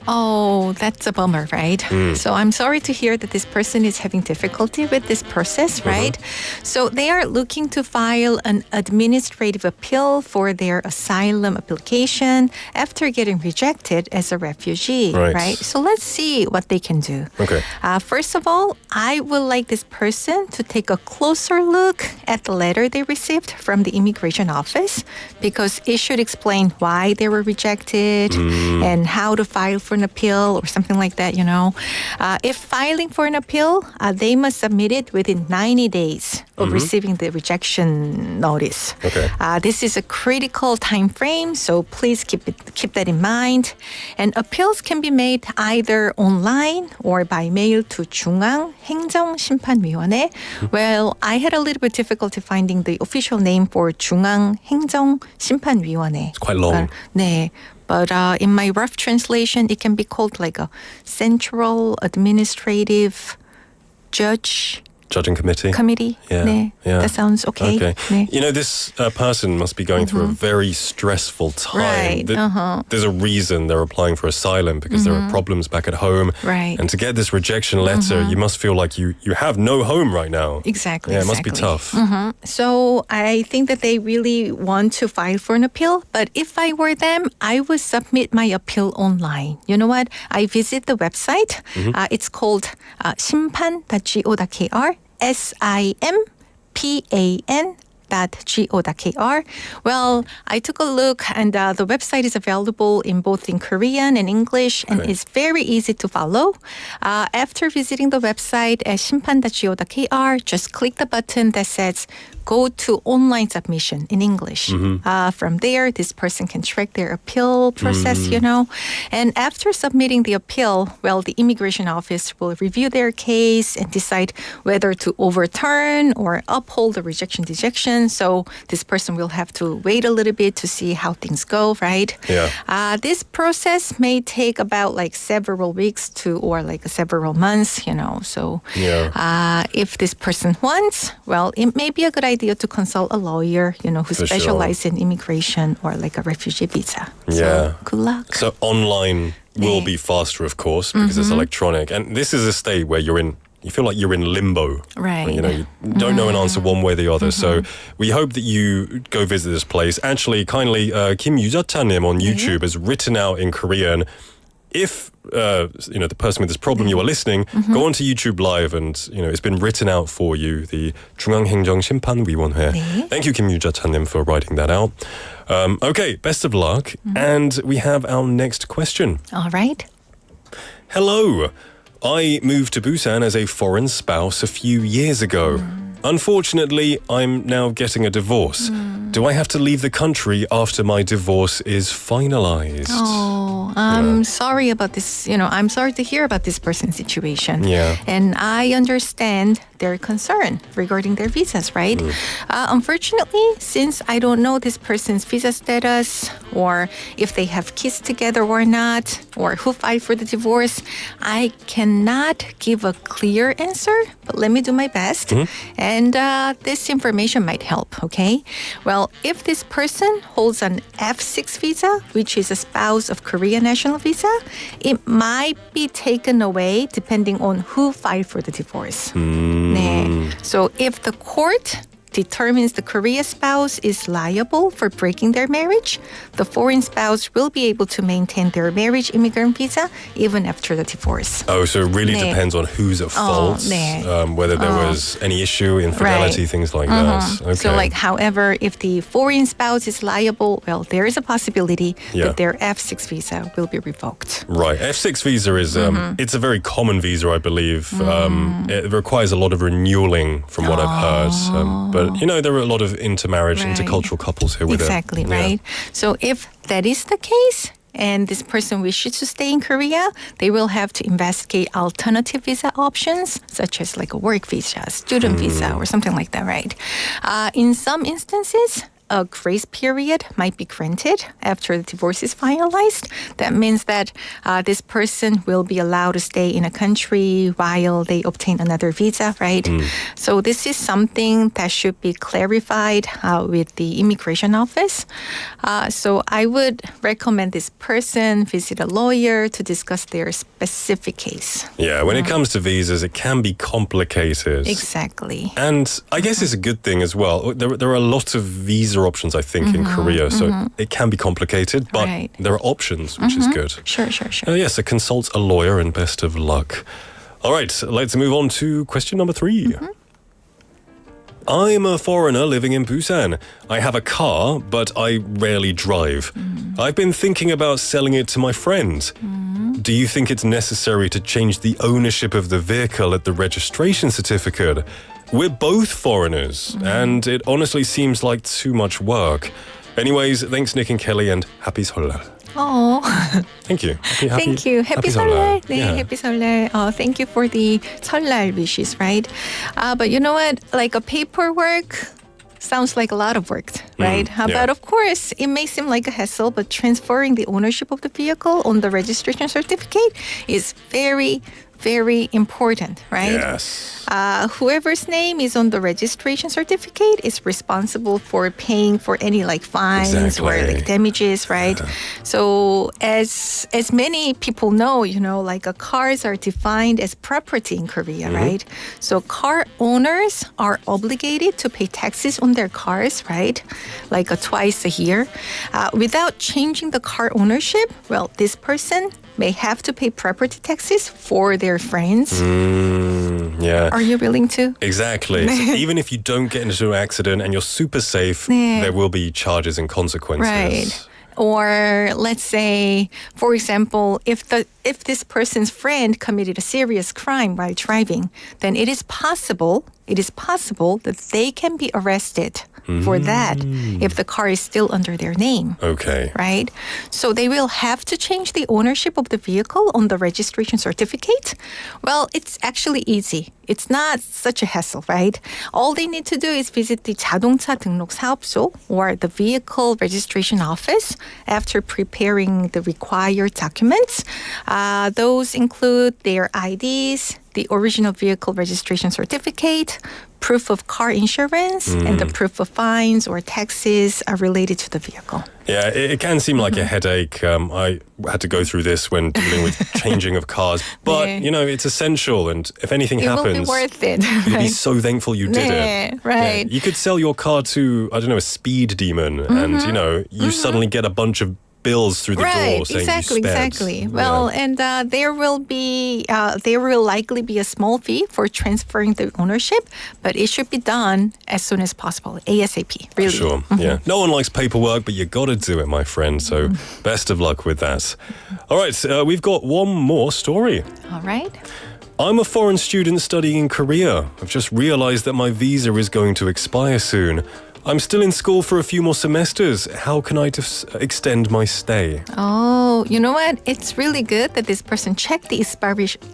Oh, that's a bummer, right? So I'm sorry to hear that this person is having difficulty with this process, right? So they are looking to file an administrative appeal for their asylum application after getting rejected as a refugee, right? So let's see what they can do. Okay. First of all, I would like this person to take a closer look at the letter they received from the immigration office because it should explain why they were rejected and how to file for an appeal or something like that, you know. If filing for an appeal, they must submit it within 90 days of receiving the rejection notice. Okay. This is a critical time frame, so please keep that in mind. And appeals can be made either online or by mail to 중앙행정심판위원회. Well, I had a little bit difficulty finding the official name for 중앙행정심판위원회. It's quite long. 네. But in my rough translation, it can be called like a Central Administrative Judging committee? Committee. 네. Yeah. That sounds okay. 네. You know, this person must be going through a very stressful time. Right. There's a reason they're applying for asylum because there are problems back at home. Right. And to get this rejection letter, you must feel like you have no home right now. Exactly. Yeah, it must be tough. So I think that they really want to file for an appeal. But if I were them, I would submit my appeal online. You know what? I visit the website. It's called 심판.go.kr. simpan.go.kr. Well, I took a look and the website is available in both in Korean and English and it's very easy to follow. After visiting the website at simpan.go.kr, just click the button that says go to online submission in English. From there, this person can track their appeal process, you know. And after submitting the appeal, well, the immigration office will review their case and decide whether to overturn or uphold the rejection. So this person will have to wait a little bit to see how things go, right? Yeah. This process may take about like several weeks or like several months, you know. So if this person wants, well, it may be a good idea to consult a lawyer, you know, who specializes in immigration or like a refugee visa. So good luck. So online will be faster, of course, because it's electronic. And this is a state where you feel like you're in limbo. Right. You know, you don't know an answer one way or the other. So we hope that you go visit this place. Actually, kindly, Kim Yuja-chanim on YouTube has written out in Korean. If the person with this problem you are listening, go onto YouTube Live and it's been written out for you. The 중앙행정심판위원회. Thank you, Kim Yuja-chanim, for writing that out. Okay, best of luck. And we have our next question. All right. Hello. I moved to Busan as a foreign spouse a few years ago. Unfortunately, I'm now getting a divorce. Do I have to leave the country after my divorce is finalized? Oh, I'm sorry about this. I'm sorry to hear about this person's situation. Yeah. And I understand their concern regarding their visas, right? Unfortunately, since I don't know this person's visa status or if they have kids together or not, or who filed for the divorce, I cannot give a clear answer, but let me do my best. And this information might help, okay? Well, Well, if this person holds an F6 visa, which is a spouse of Korean national visa, it might be taken away depending on who filed for the divorce. 네. So if the court determines the Korea spouse is liable for breaking their marriage, the foreign spouse will be able to maintain their marriage immigrant visa even after the divorce. Oh, so it really 네. depends on who's at fault, 네. whether there was any issue, infidelity, Right. things like that. Okay. So however, if the foreign spouse is liable, well, there is a possibility Yeah. that their F6 visa will be revoked. Right, F6 visa is it's a very common visa, I believe. It requires a lot of renewing, from what I've heard. But there are a lot of intermarriage, Right. intercultural couples here with Exactly, it. Yeah. right? So if that is the case, and this person wishes to stay in Korea, they will have to investigate alternative visa options, such as like a work visa, student visa, or something like that, right? In some instances, a grace period might be granted after the divorce is finalized. That means that this person will be allowed to stay in a country while they obtain another visa, right? So this is something that should be clarified with the immigration office. So I would recommend this person visit a lawyer to discuss their specific case. Yeah, when it comes to visas, it can be complicated. Exactly. And I guess it's a good thing as well. There are a lot of visa options, I think, in Korea, so it can be complicated, but Right. there are options, which is good. Sure. Yes, so consult a lawyer and best of luck. All right, let's move on to question number 3. I'm a foreigner living in Busan. I have a car, but I rarely drive. I've been thinking about selling it to my friend. Do you think it's necessary to change the ownership of the vehicle at the registration certificate? We're both foreigners, and it honestly seems like too much work. Anyways, thanks Nick and Kelly, and happy 설날. Oh. Thank you. Thank you. Happy 설날. 네, Yeah. happy 설날. Thank you for the 설날 wishes, right? But you know what? Like a paperwork sounds like a lot of work, right? yeah. But of course, it may seem like a hassle, but transferring the ownership of the vehicle on the registration certificate is very, very important, right? Yes. Whoever's name is on the registration certificate is responsible for paying for any fines or Exactly. damages, right? So as many people know, cars are defined as property in Korea, right? So car owners are obligated to pay taxes on their cars, right? Twice a year. Without changing the car ownership, well, this person may have to pay property taxes for their friends. Yeah. Are you willing to? Exactly. So even if you don't get into an accident and you're super safe, 네. there will be charges and consequences. Right. Or let's say, for example, if this person's friend committed a serious crime while driving, then it is possible that they can be arrested for that if the car is still under their name. Okay. Right? So they will have to change the ownership of the vehicle on the registration certificate. Well, it's actually easy. It's not such a hassle, right? All they need to do is visit the 자동차 등록 사업소 or the vehicle registration office after preparing the required documents. Those include their IDs, the original vehicle registration certificate, proof of car insurance, and the proof of fines or taxes are related to the vehicle. Yeah, it can seem like a headache. I had to go through this when dealing with changing of cars. But, Yeah. it's essential. And if anything It happens, will be worth it. you'll be right? so thankful you did Yeah, it. right. Yeah, you could sell your car to, I don't know, a speed demon. And, you suddenly get a bunch of bills through the door saying you sped. Exactly. Well, Yeah. and there will likely be a small fee for transferring the ownership, but it should be done as soon as possible, ASAP. Really. Sure, yeah. No one likes paperwork, but you got to do it, my friend. So best of luck with that. All right, we've got one more story. All right. I'm a foreign student studying in Korea. I've just realized that my visa is going to expire soon. I'm still in school for a few more semesters. How can I extend my stay? Oh, you know what? It's really good that this person checked the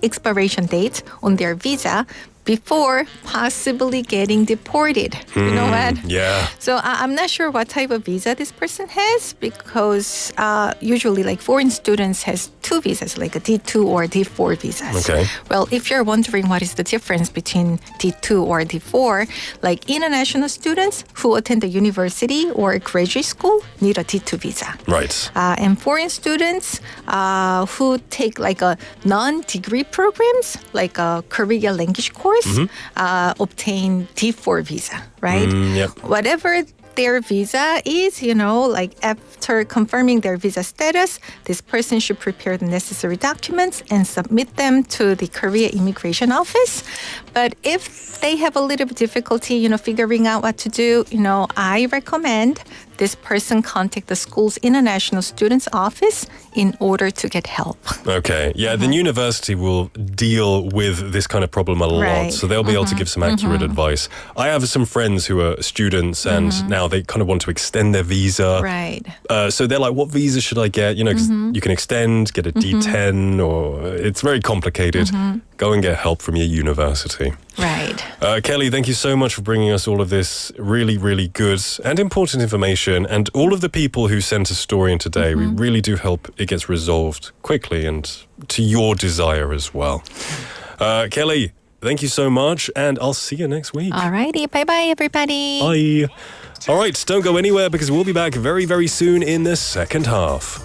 expiration date on their visa before possibly getting deported. You know what? Yeah. So I'm not sure what type of visa this person has because usually like foreign students has two visas, like a D2 or D4 visas. Okay. Well, if you're wondering what is the difference between D2 or D4, like international students who attend a university or a graduate school need a D2 visa. Right. And foreign students who take like a non-degree programs, like a Korean language course, obtain D4 visa, right? Yep. Whatever their visa is, like after confirming their visa status, this person should prepare the necessary documents and submit them to the Korea Immigration Office. But if they have a little bit difficulty, figuring out what to do, I recommend this person contact the school's international students office in order to get help. Okay. Yeah, the university will deal with this kind of problem a lot, Right. so they'll be able to give some accurate advice. I have some friends who are students and now they kind of want to extend their visa. Right. So they're like, what visa should I get? 'Cause you can extend, get a D10, or it's very complicated. Go and get help from your university. Right. Kelly, thank you so much for bringing us all of this really, really good and important information. And all of the people who sent a story in today, we really do hope it gets resolved quickly and to your desire as well. Kelly, thank you so much, and I'll see you next week. Alrighty. Bye-bye, everybody. Bye. All right, don't go anywhere because we'll be back very, very soon in the second half.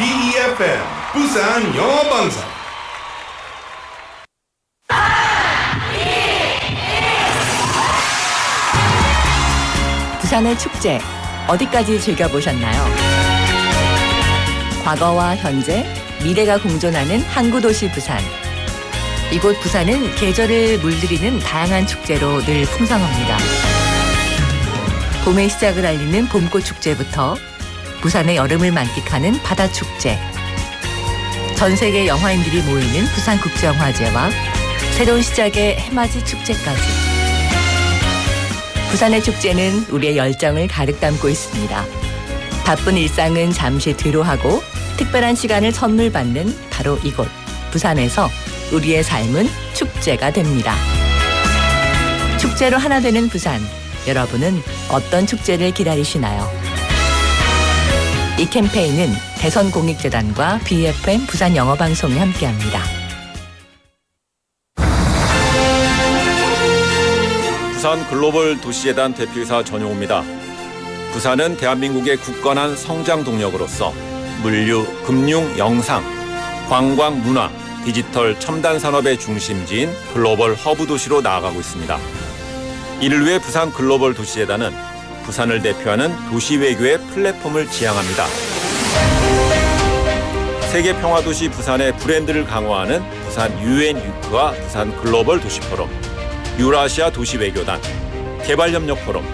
BEFM 부산 영어방송. 부산의 축제 어디까지 즐겨보셨나요? 과거와 현재, 미래가 공존하는 항구도시 부산. 이곳 부산은 계절을 물들이는 다양한 축제로 늘 풍성합니다. 봄의 시작을 알리는 봄꽃 축제부터 부산의 여름을 만끽하는 바다축제, 전 세계 영화인들이 모이는 부산국제영화제와 새로운 시작의 해맞이 축제까지. 부산의 축제는 우리의 열정을 가득 담고 있습니다. 바쁜 일상은 잠시 뒤로하고 특별한 시간을 선물 받는 바로 이곳 부산에서 우리의 삶은 축제가 됩니다. 축제로 하나 되는 부산, 여러분은 어떤 축제를 기다리시나요? 이 캠페인은 대선공익재단과 BFM 부산영어방송이 함께합니다. 부산 글로벌 도시재단 대표이사 전용호입니다. 부산은 대한민국의 굳건한 성장 동력으로서 물류, 금융, 영상, 관광, 문화, 디지털 첨단 산업의 중심지인 글로벌 허브 도시로 나아가고 있습니다. 이를 위해 부산 글로벌 도시재단은 부산을 대표하는 도시 외교의 플랫폼을 지향합니다. 세계 평화도시 부산의 브랜드를 강화하는 부산 UN-위크와 부산 글로벌 도시 포럼, 유라시아 도시 외교단, 개발협력 포럼,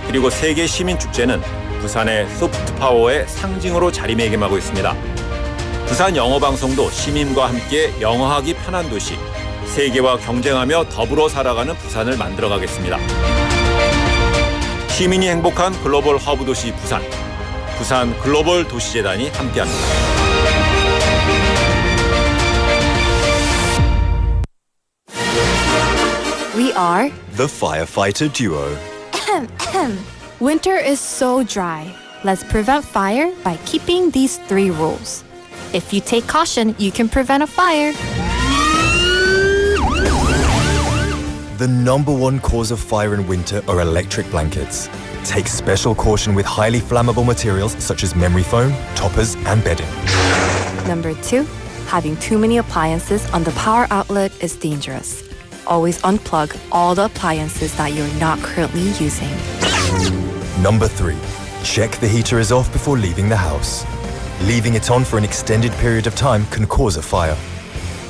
그리고 세계 시민축제는 부산의 소프트 파워의 상징으로 자리매김하고 있습니다. 부산 영어방송도 시민과 함께 영어하기 편한 도시, 세계와 경쟁하며 더불어 살아가는 부산을 만들어가겠습니다. 시민이 행복한 글로벌 허브 도시 부산, 부산 글로벌 도시재단이 함께합니다. are the firefighter duo. winter is so dry. Let's prevent fire by keeping these 3 rules. If you take caution, you can prevent a fire. The number one cause of fire in winter are electric blankets. Take special caution with highly flammable materials such as memory foam, toppers, and bedding. Number 2, having too many appliances on the power outlet is dangerous. Always unplug all the appliances that you're not currently using. Number 3, check the heater is off before leaving the house. Leaving it on for an extended period of time can cause a fire.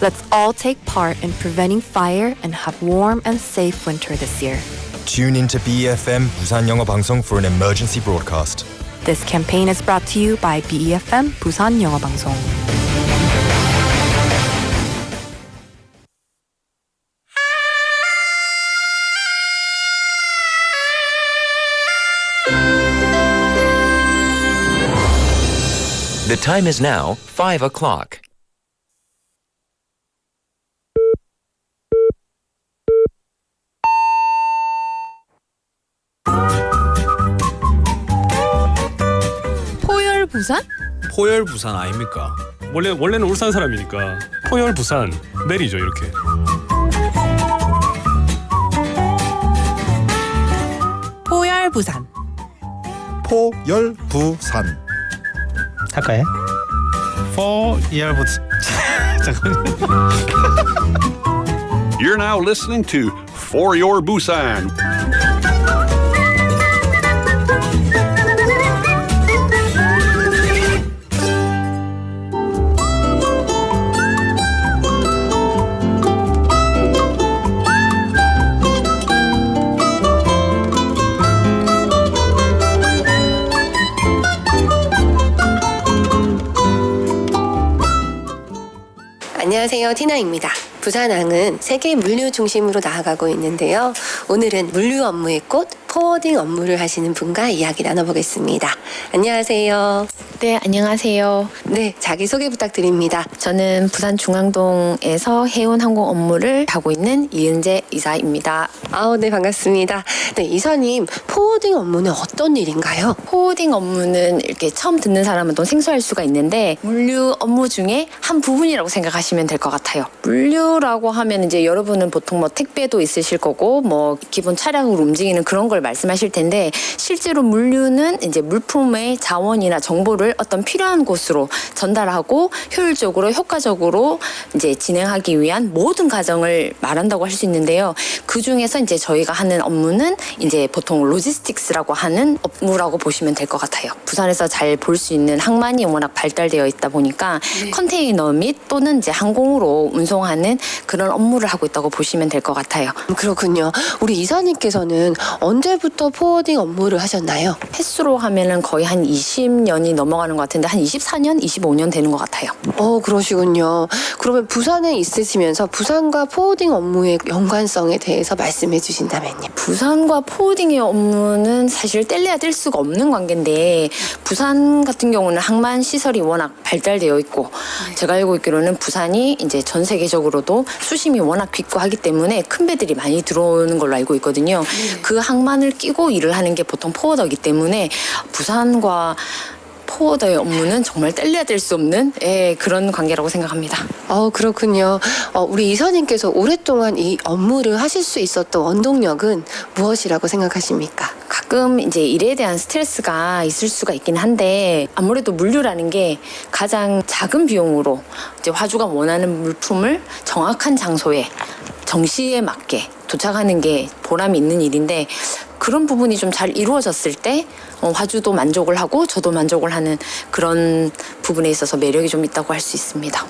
Let's all take part in preventing fire and have warm and safe winter this year. Tune in to BEFM 부산영어방송 for an emergency broadcast. This campaign is brought to you by BEFM 부산영어방송. The time is now 5 o'clock. 포열 부산? 포열 부산 아닙니까? 원래는 울산 사람이니까 포열 부산 내리죠 이렇게. 포열 부산. 포열부산. 할까요? 포열부산. 잠깐만요. You're now listening to For Your Busan. 안녕하세요, 티나입니다. 부산항은 세계 물류 중심으로 나아가고 있는데요. 오늘은 물류 업무의 꽃, 포워딩 업무를 하시는 분과 이야기 나눠보겠습니다. 안녕하세요. 네, 안녕하세요. 네, 자기소개 부탁드립니다. 저는 부산 중앙동에서 해운 항공 업무를 하고 있는 이은재 이사입니다. 네, 반갑습니다. 네, 이사님, 포워딩 업무는 어떤 일인가요? 포워딩 업무는 이렇게 처음 듣는 사람은 좀 생소할 수가 있는데 물류 업무 중에 한 부분이라고 생각하시면 될 것 같아요. 물류라고 하면 이제 여러분은 보통 뭐 택배도 있으실 거고 뭐 기본 차량으로 움직이는 그런 걸 말씀하실 텐데 실제로 물류는 이제 물품의 자원이나 정보를 어떤 필요한 곳으로 전달하고 효율적으로 효과적으로 이제 진행하기 위한 모든 과정을 말한다고 할 수 있는데요. 그 중에서 이제 저희가 하는 업무는 이제 보통 로지스틱스라고 하는 업무라고 보시면 될 것 같아요. 부산에서 잘 볼 수 있는 항만이 워낙 발달되어 있다 보니까 컨테이너 및 또는 이제 항공으로 운송하는 그런 업무를 하고 있다고 보시면 될 것 같아요. 그렇군요. 우리 이사님께서는 언제부터 포워딩 업무를 하셨나요? 횟수로 하면은 거의 한 20년이 넘어가는 것 같은데 한 24년, 25년 되는 것 같아요. 그러시군요. 그러면 부산에 있으시면서 부산과 포워딩 업무의 연관성에 대해서 말씀해 주신다면요. 부산과 포워딩의 업무는 사실 뗄래야 뗄 수가 없는 관계인데 부산 같은 경우는 항만 시설이 워낙 발달되어 있고 제가 알고 있기로는 부산이 이제 전 세계적으로도 수심이 워낙 깊고 하기 때문에 큰 배들이 많이 들어오는 걸로 알고 있거든요. 그 항만을 끼고 일을 하는 게 보통 포워더이기 때문에 부산과 포워더의 업무는 정말 뗄래야 뗄 수 없는 그런 관계라고 생각합니다. 그렇군요. 우리 이사님께서 오랫동안 이 업무를 하실 수 있었던 원동력은 무엇이라고 생각하십니까? 가끔 이제 일에 대한 스트레스가 있을 수가 있긴 한데 아무래도 물류라는 게 가장 작은 비용으로 이제 화주가 원하는 물품을 정확한 장소에 정시에 맞게 도착하는 게 보람이 있는 일인데 그런 부분이 좀 잘 이루어졌을 때 화주도 만족을 하고 저도 만족을 하는 그런 부분에 있어서 매력이 좀 있다고 할 수 있습니다.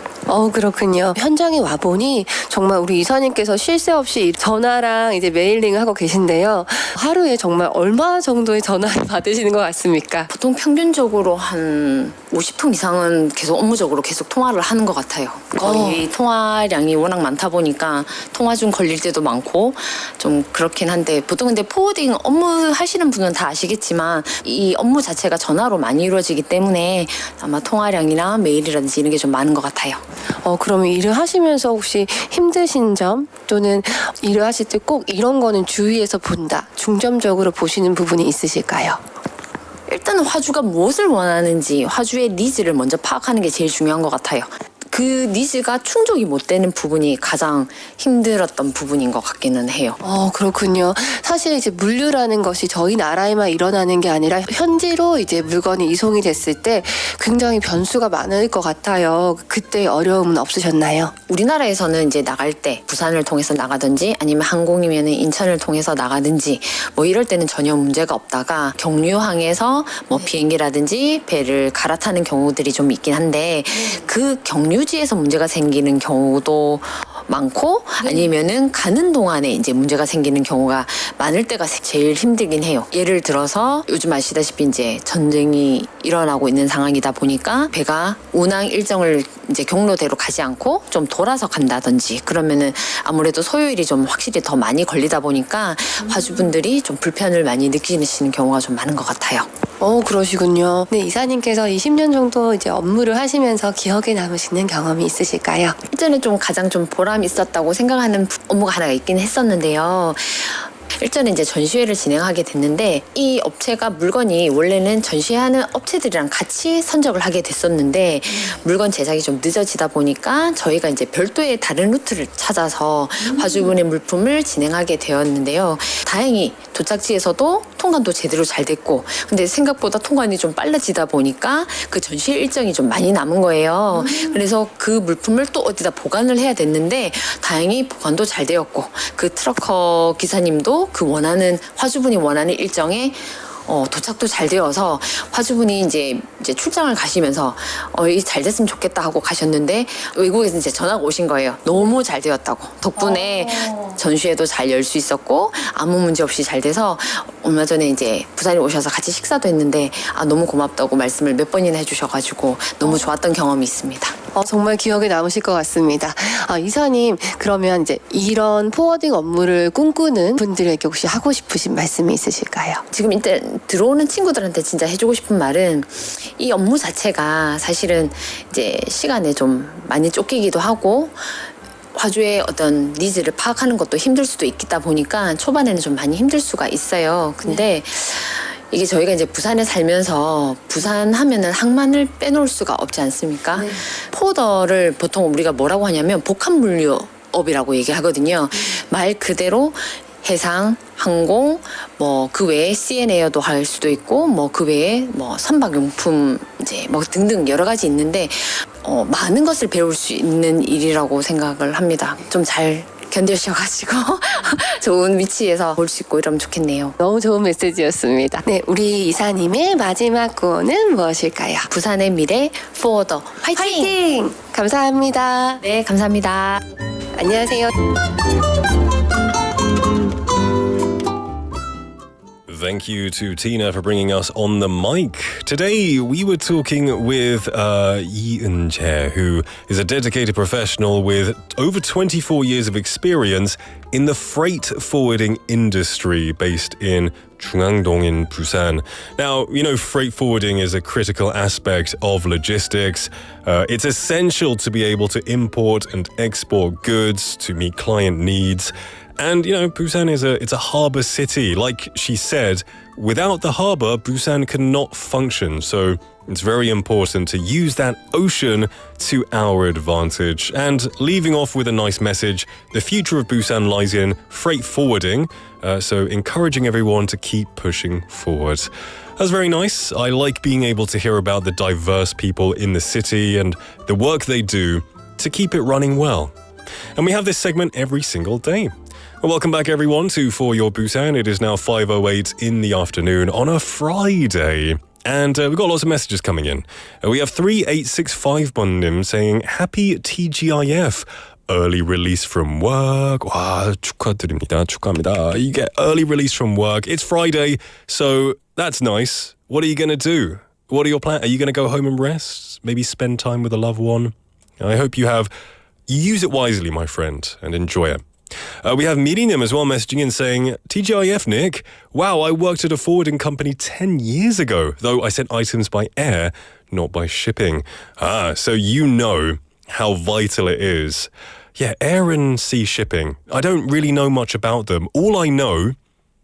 그렇군요. 현장에 와보니 정말 우리 이사님께서 쉴 새 없이 전화랑 이제 메일링을 하고 계신데요. 하루에 정말 얼마 정도의 전화를 받으시는 것 같습니까? 보통 평균적으로 한 50통 이상은 계속 업무적으로 계속 통화를 하는 것 같아요. 거의 통화량이 워낙 많다 보니까 통화 중 걸릴 때도 많고 좀 그렇긴 한데 보통 근데 포워딩 업무 하시는 분은 다 아시겠지만 이 업무 자체가 전화로 많이 이루어지기 때문에 아마 통화량이나 메일이라든지 이런 게 좀 많은 것 같아요. 그러면 일을 하시면서 혹시 힘드신 점 또는 일을 하실 때 꼭 이런 거는 주의해서 본다, 중점적으로 보시는 부분이 있으실까요? 일단 화주가 무엇을 원하는지 화주의 니즈를 먼저 파악하는 게 제일 중요한 것 같아요. 그 니즈가 충족이 못 되는 부분이 가장 힘들었던 부분인 것 같기는 해요. 그렇군요. 사실 이제 물류라는 것이 저희 나라에만 일어나는 게 아니라 현지로 이제 물건이 이송이 됐을 때 굉장히 변수가 많을 것 같아요. 그때 어려움은 없으셨나요? 우리나라에서는 이제 나갈 때 부산을 통해서 나가든지 아니면 항공이면 인천을 통해서 나가든지 뭐 이럴 때는 전혀 문제가 없다가 경유항에서 뭐 비행기라든지 배를 갈아타는 경우들이 좀 있긴 한데 그 경유지에서 문제가 생기는 경우도 많고 아니면은 가는 동안에 이제 문제가 생기는 경우가 많을 때가 제일 힘들긴 해요. 예를 들어서 요즘 아시다시피 이제 전쟁이 일어나고 있는 상황이다 보니까 배가 운항 일정을 이제 경로대로 가지 않고 좀 돌아서 간다든지 그러면은 아무래도 소요일이 좀 확실히 더 많이 걸리다 보니까 화주분들이 좀 불편을 많이 느끼시는 경우가 좀 많은 것 같아요. 그러시군요. 네, 이사님께서 20년 정도 이제 업무를 하시면서 기억에 남으시는 경험이 있으실까요? 일전에 좀 가장 좀 보람이 있었다고 생각하는 업무가 하나가 있긴 했었는데요. 일전에 이제 전시회를 진행하게 됐는데 이 업체가 물건이 원래는 전시하는 업체들이랑 같이 선적을 하게 됐었는데 물건 제작이 좀 늦어지다 보니까 저희가 이제 별도의 다른 루트를 찾아서 화주분의 물품을 진행하게 되었는데요. 다행히 도착지에서도 통관도 제대로 잘 됐고 근데 생각보다 통관이 좀 빨라지다 보니까 그 전시회 일정이 좀 많이 남은 거예요. 그래서 그 물품을 또 어디다 보관을 해야 됐는데 다행히 보관도 잘 되었고 그 트럭커 기사님도 그 화주분이 원하는 일정에 도착도 잘 되어서 화주분이 이제 출장을 가시면서 이 잘 됐으면 좋겠다 하고 가셨는데 외국에서 이제 전화가 오신 거예요. 너무 잘 되었다고. 덕분에 전시회도 잘 열 수 있었고 아무 문제 없이 잘 돼서 얼마 전에 이제 부산에 오셔서 같이 식사도 했는데 너무 고맙다고 말씀을 몇 번이나 해주셔가지고 너무 좋았던 경험이 있습니다. 정말 기억에 남으실 것 같습니다. 이사님, 그러면 이제 이런 포워딩 업무를 꿈꾸는 분들에게 혹시 하고 싶으신 말씀이 있으실까요? 지금 일단 들어오는 친구들한테 진짜 해주고 싶은 말은 이 업무 자체가 사실은 이제 시간에 좀 많이 쫓기기도 하고 화주의 어떤 니즈를 파악하는 것도 힘들 수도 있다 보니까 초반에는 좀 많이 힘들 수가 있어요. 근데 이게 저희가 이제 부산에 살면서 부산 하면은 항만을 빼놓을 수가 없지 않습니까? 포워더를 보통 우리가 뭐라고 하냐면 복합물류업이라고 얘기하거든요. 말 그대로 해상, 항공, 뭐 그 외에 CN에어도 할 수도 있고 뭐 그 외에 뭐 선박용품 이제 뭐 등등 여러 가지 있는데 많은 것을 배울 수 있는 일이라고 생각을 합니다. 좀 잘 견뎌주셔가지고 좋은 위치에서 볼 수 있고 이러면 좋겠네요. 너무 좋은 메시지였습니다. 네, 우리 이사님의 마지막 구호는 무엇일까요? 부산의 미래 포워더 화이팅! 감사합니다. 네, 감사합니다. 안녕하세요. Thank you to Tina for bringing us on the mic. Today we were talking with Eunjae, who is a dedicated professional with over 24 years of experience in the freight forwarding industry based in Chungangdong in Busan. Now, you know, freight forwarding is a critical aspect of logistics. It's essential to be able to import and export goods to meet client needs. And, you know, Busan it's a harbour city. Like she said, without the harbour, Busan cannot function. So it's very important to use that ocean to our advantage. And leaving off with a nice message, the future of Busan lies in freight forwarding. So encouraging everyone to keep pushing forward. That's very nice. I like being able to hear about the diverse people in the city and the work they do to keep it running well. And we have this segment every single day. Well, welcome back, everyone, to For Your Busan. It is now 5:08 in the afternoon on a Friday. And we've got lots of messages coming in. We have 3865번님 saying, Happy TGIF. Early release from work. 와, 축하드립니다. 축하합니다. You get early release from work. It's Friday, so that's nice. What are you going to do? What are your plans? Are you going to go home and rest? Maybe spend time with a loved one? I hope you use it wisely, my friend, and enjoy it. We have Miriam as well messaging in saying, TGIF, Nick. Wow, I worked at a forwarding company 10 years ago, though I sent items by air, not by shipping. So you know how vital it is. Yeah, air and sea shipping. I don't really know much about them. All I know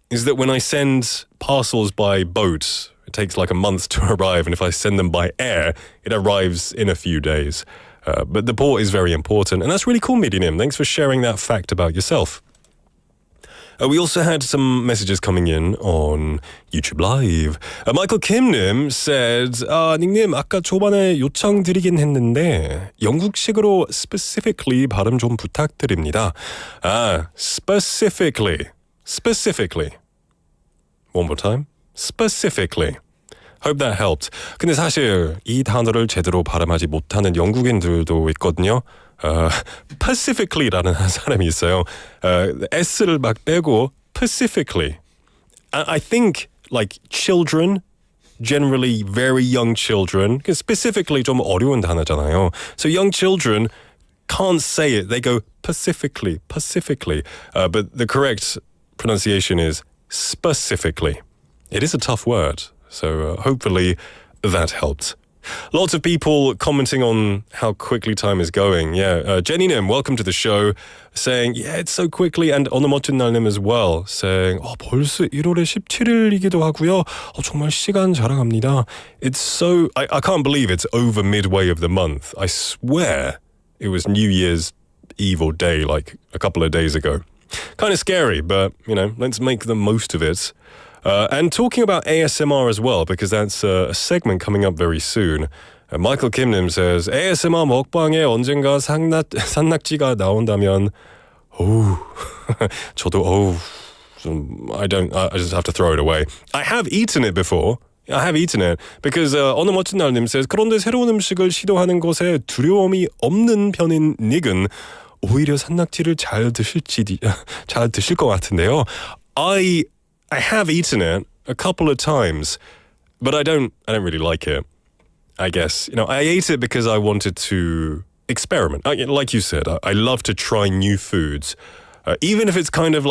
is that when I send parcels by boat, it takes like a month to arrive, and if I send them by air, it arrives in a few days. But the port is very important, and that's really cool, Miriam. Thanks for sharing that fact about yourself. We also had some messages coming in on YouTube Live. Michael Kimnim said, 닉님, 아까 초반에 요청드리긴 했는데 영국식으로 specifically 발음 좀 부탁드립니다. Specifically. One more time. Specifically. Hope that helped. 근데 사실 이 단어를 제대로 발음하지 못하는 영국인들도 있거든요. Pacifically라는 사람이 있어요. S를 막 빼고 Pacifically. I think like children, generally very young children, specifically 좀 어려운 단어잖아요. So young children can't say it. They go Pacifically. But the correct pronunciation is specifically. It is a tough word. So hopefully that helped. Lots of people commenting on how quickly time is going. Yeah, Jenny Nim, welcome to the show, saying, yeah, it's so quickly. And 어느 멋진 날님 as well, saying, 벌써 1월의 17일이기도 하고요. 정말 시간 자랑합니다. It's so, I can't believe it's over midway of the month. I swear it was New Year's Eve or day, like a couple of days ago. Kind of scary, but, let's make the most of it. And talking about ASMR as well, because that's a segment coming up very soon. Michael Kimnim says, ASMR 먹방에 언젠가 산낙지가 나온다면, 저도, I just have to throw it away. I have eaten it before. I have eaten it because 어느 멋진 날님 says, 그런데 새로운 음식을 시도하는 것에 두려움이 없는 편인 닉은 오히려 산낙지를 잘 드실 것 같은데요. I have eaten it a couple of times, but I don't really like it. I guess, I ate it because I wanted to experiment. Like you said, I love to try new foods. Even if it's kind of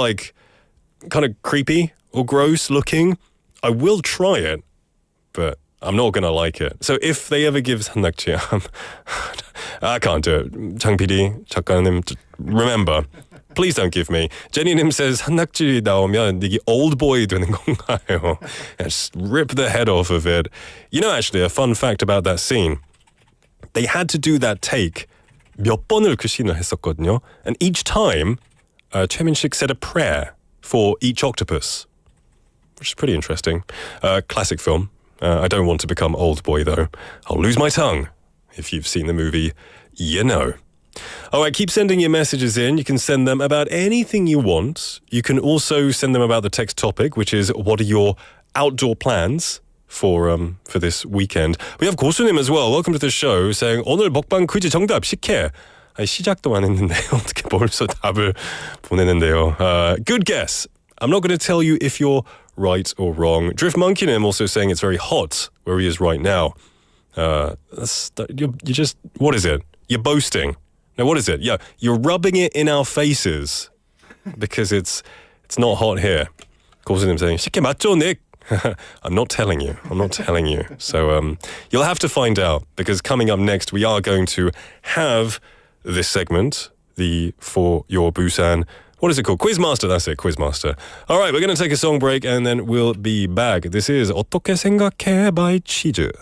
creepy or gross looking, I will try it, but I'm not going to like it. So if they ever give 산낙지, I can't do it. 장 PD, 작가님, remember. Please don't give me. Jenny-님 says, 산낙지 나오면 이게 old boy 되는 건가요? Just rip the head off of it. Actually, a fun fact about that scene. They had to do that take 몇 번을 그 씬을 했었거든요. And each time, 최민식 said a prayer for each octopus, which is pretty interesting. Classic film. I don't want to become old boy, though. I'll lose my tongue. If you've seen the movie, you know. All right, keep sending your messages in. You can send them about anything you want. You can also send them about the text topic, which is what are your outdoor plans for this weekend. We have 고수님 as well. Welcome to the show, saying 오늘 먹방 퀴즈 정답 식혜. 시작도 안 했는데 어떻게 벌써 답을 보내는데요. Good guess. I'm not going to tell you if you're right or wrong. Drift Monkeynim also saying it's very hot where he is right now. You just, what is it? You're boasting. Now, what is it? Yeah, you're rubbing it in our faces because it's not hot here. 고수님 saying, 식혜 맞죠, Nick? I'm not telling you. So you'll have to find out because coming up next, we are going to have this segment, the For Your Busan. What is it called? Quiz Master. That's it, Quiz Master. All right, we're going to take a song break and then we'll be back. This is 어떻게 생각해 by 치즈.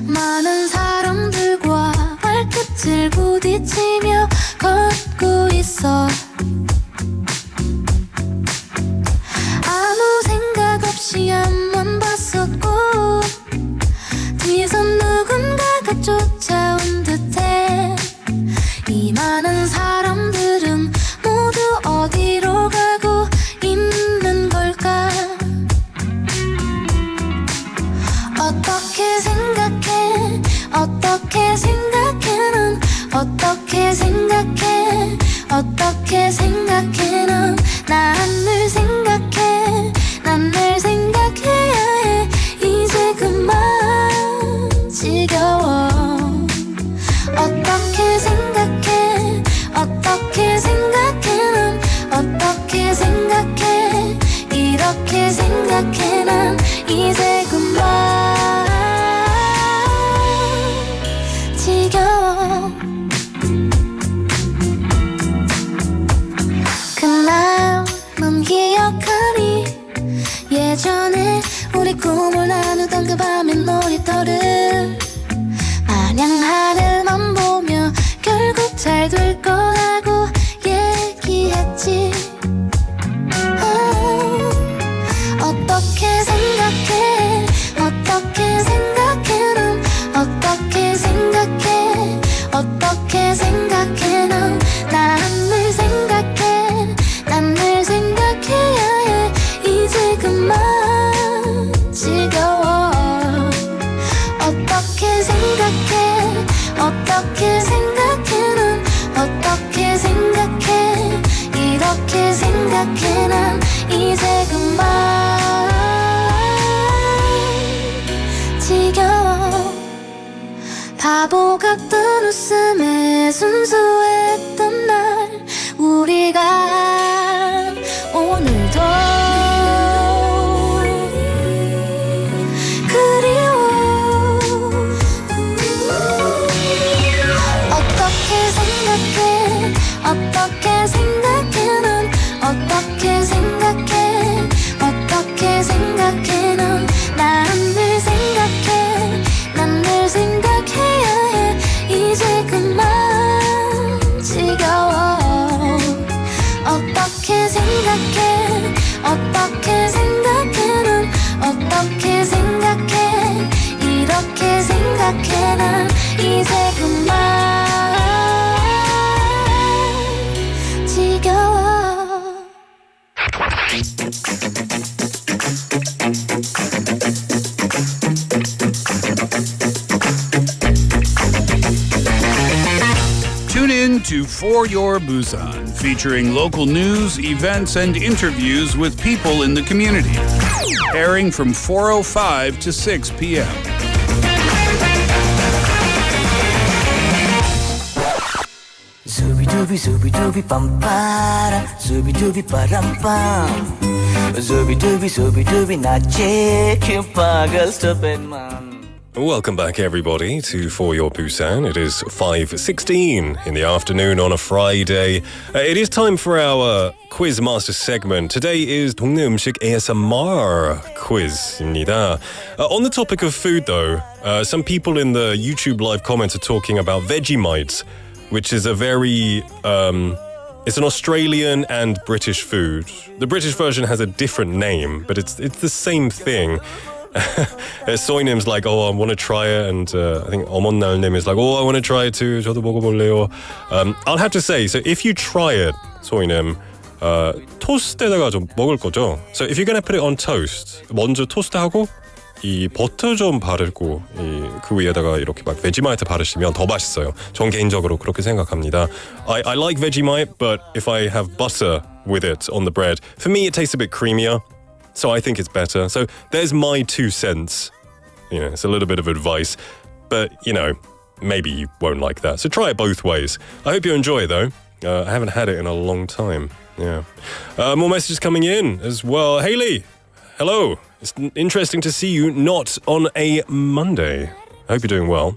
많은 사람들과 활짝 즐거워 생각해 넌 난 늘 생각해 난 늘 생각해야 해 이제 그만 지겨워 어떻게 생각해 어떻게 생각해 넌 어떻게 생각해 이렇게 생각해 난 이제 그만 지겨워 그날 넌 기억하니 예전에 우리 꿈을 나누던 그 밤의 놀이터를 마냥 하늘만 보며 결국 잘 될 거라고 얘기했지 어떻게 생각해 어떻게 생각해 넌 어떻게 생각해 어떻게 생각해 넌 난 늘 생각해 난 늘 생각해야 해 이제 그만 지겨워 어떻게 생각해 어떻게 생각해 넌 어떻게 생각해 이렇게 생각해 난 이제 그만 지겨워 바보 같던 웃음에 순수했던 날 우리가 오늘도 그리워 어떻게 생각해 어떻게 생각해 넌 어떻게 생각해 어떻게 생각해 넌 난 늘 생각해 난 늘 생각해야 해 이제 그만 지겨워 어떻게 생각해 어떻게 생각해 넌 어떻게 생각해 이렇게 생각해 난 이제 그만 지겨워 Tune in to For Your Busan, featuring local news, events, and interviews with people in the community. Airing from 4:05 to 6 p.m. Zooby-dooby, zooby-dooby, bum-ba-da, zooby-dooby, ba-dum-bum. Zooby-dooby, zooby-dooby, 낮에 큐파가 스톱앤만. Welcome back, everybody, to For Your Busan. It is 5:16 in the afternoon on a Friday. It is time for our Quiz Master segment. Today is 동네음식 ASMR quiz입니다. On the topic of food, though, some people in the YouTube live comments are talking about Vegemite, which is a very... it's an Australian and British food. The British version has a different name, but it's the same thing. 소희님's like, oh, I want to try it, and I think 어먼날님 is like, oh, I want to try it too. 저도 먹어볼래요. I'll have to say, so if you try it, 소희님, 토스트에다가 좀 먹을 거죠. So if you're gonna put it on toast, 먼저 토스트하고 이 버터 좀 바르고 그 위에다가 이렇게 막 베지마이트 바르시면 더 맛있어요. 전 개인적으로 그렇게 생각합니다. I like Vegemite, but if I have butter with it on the bread, for me it tastes a bit creamier. So I think it's better. So there's my 2 cents. You know, it's a little bit of advice. But, you know, maybe you won't like that. So try it both ways. I hope you enjoy it, though. I haven't had it in a long time. Yeah. More messages coming in as well. Haley, hello. It's interesting to see you not on a Monday. I hope you're doing well.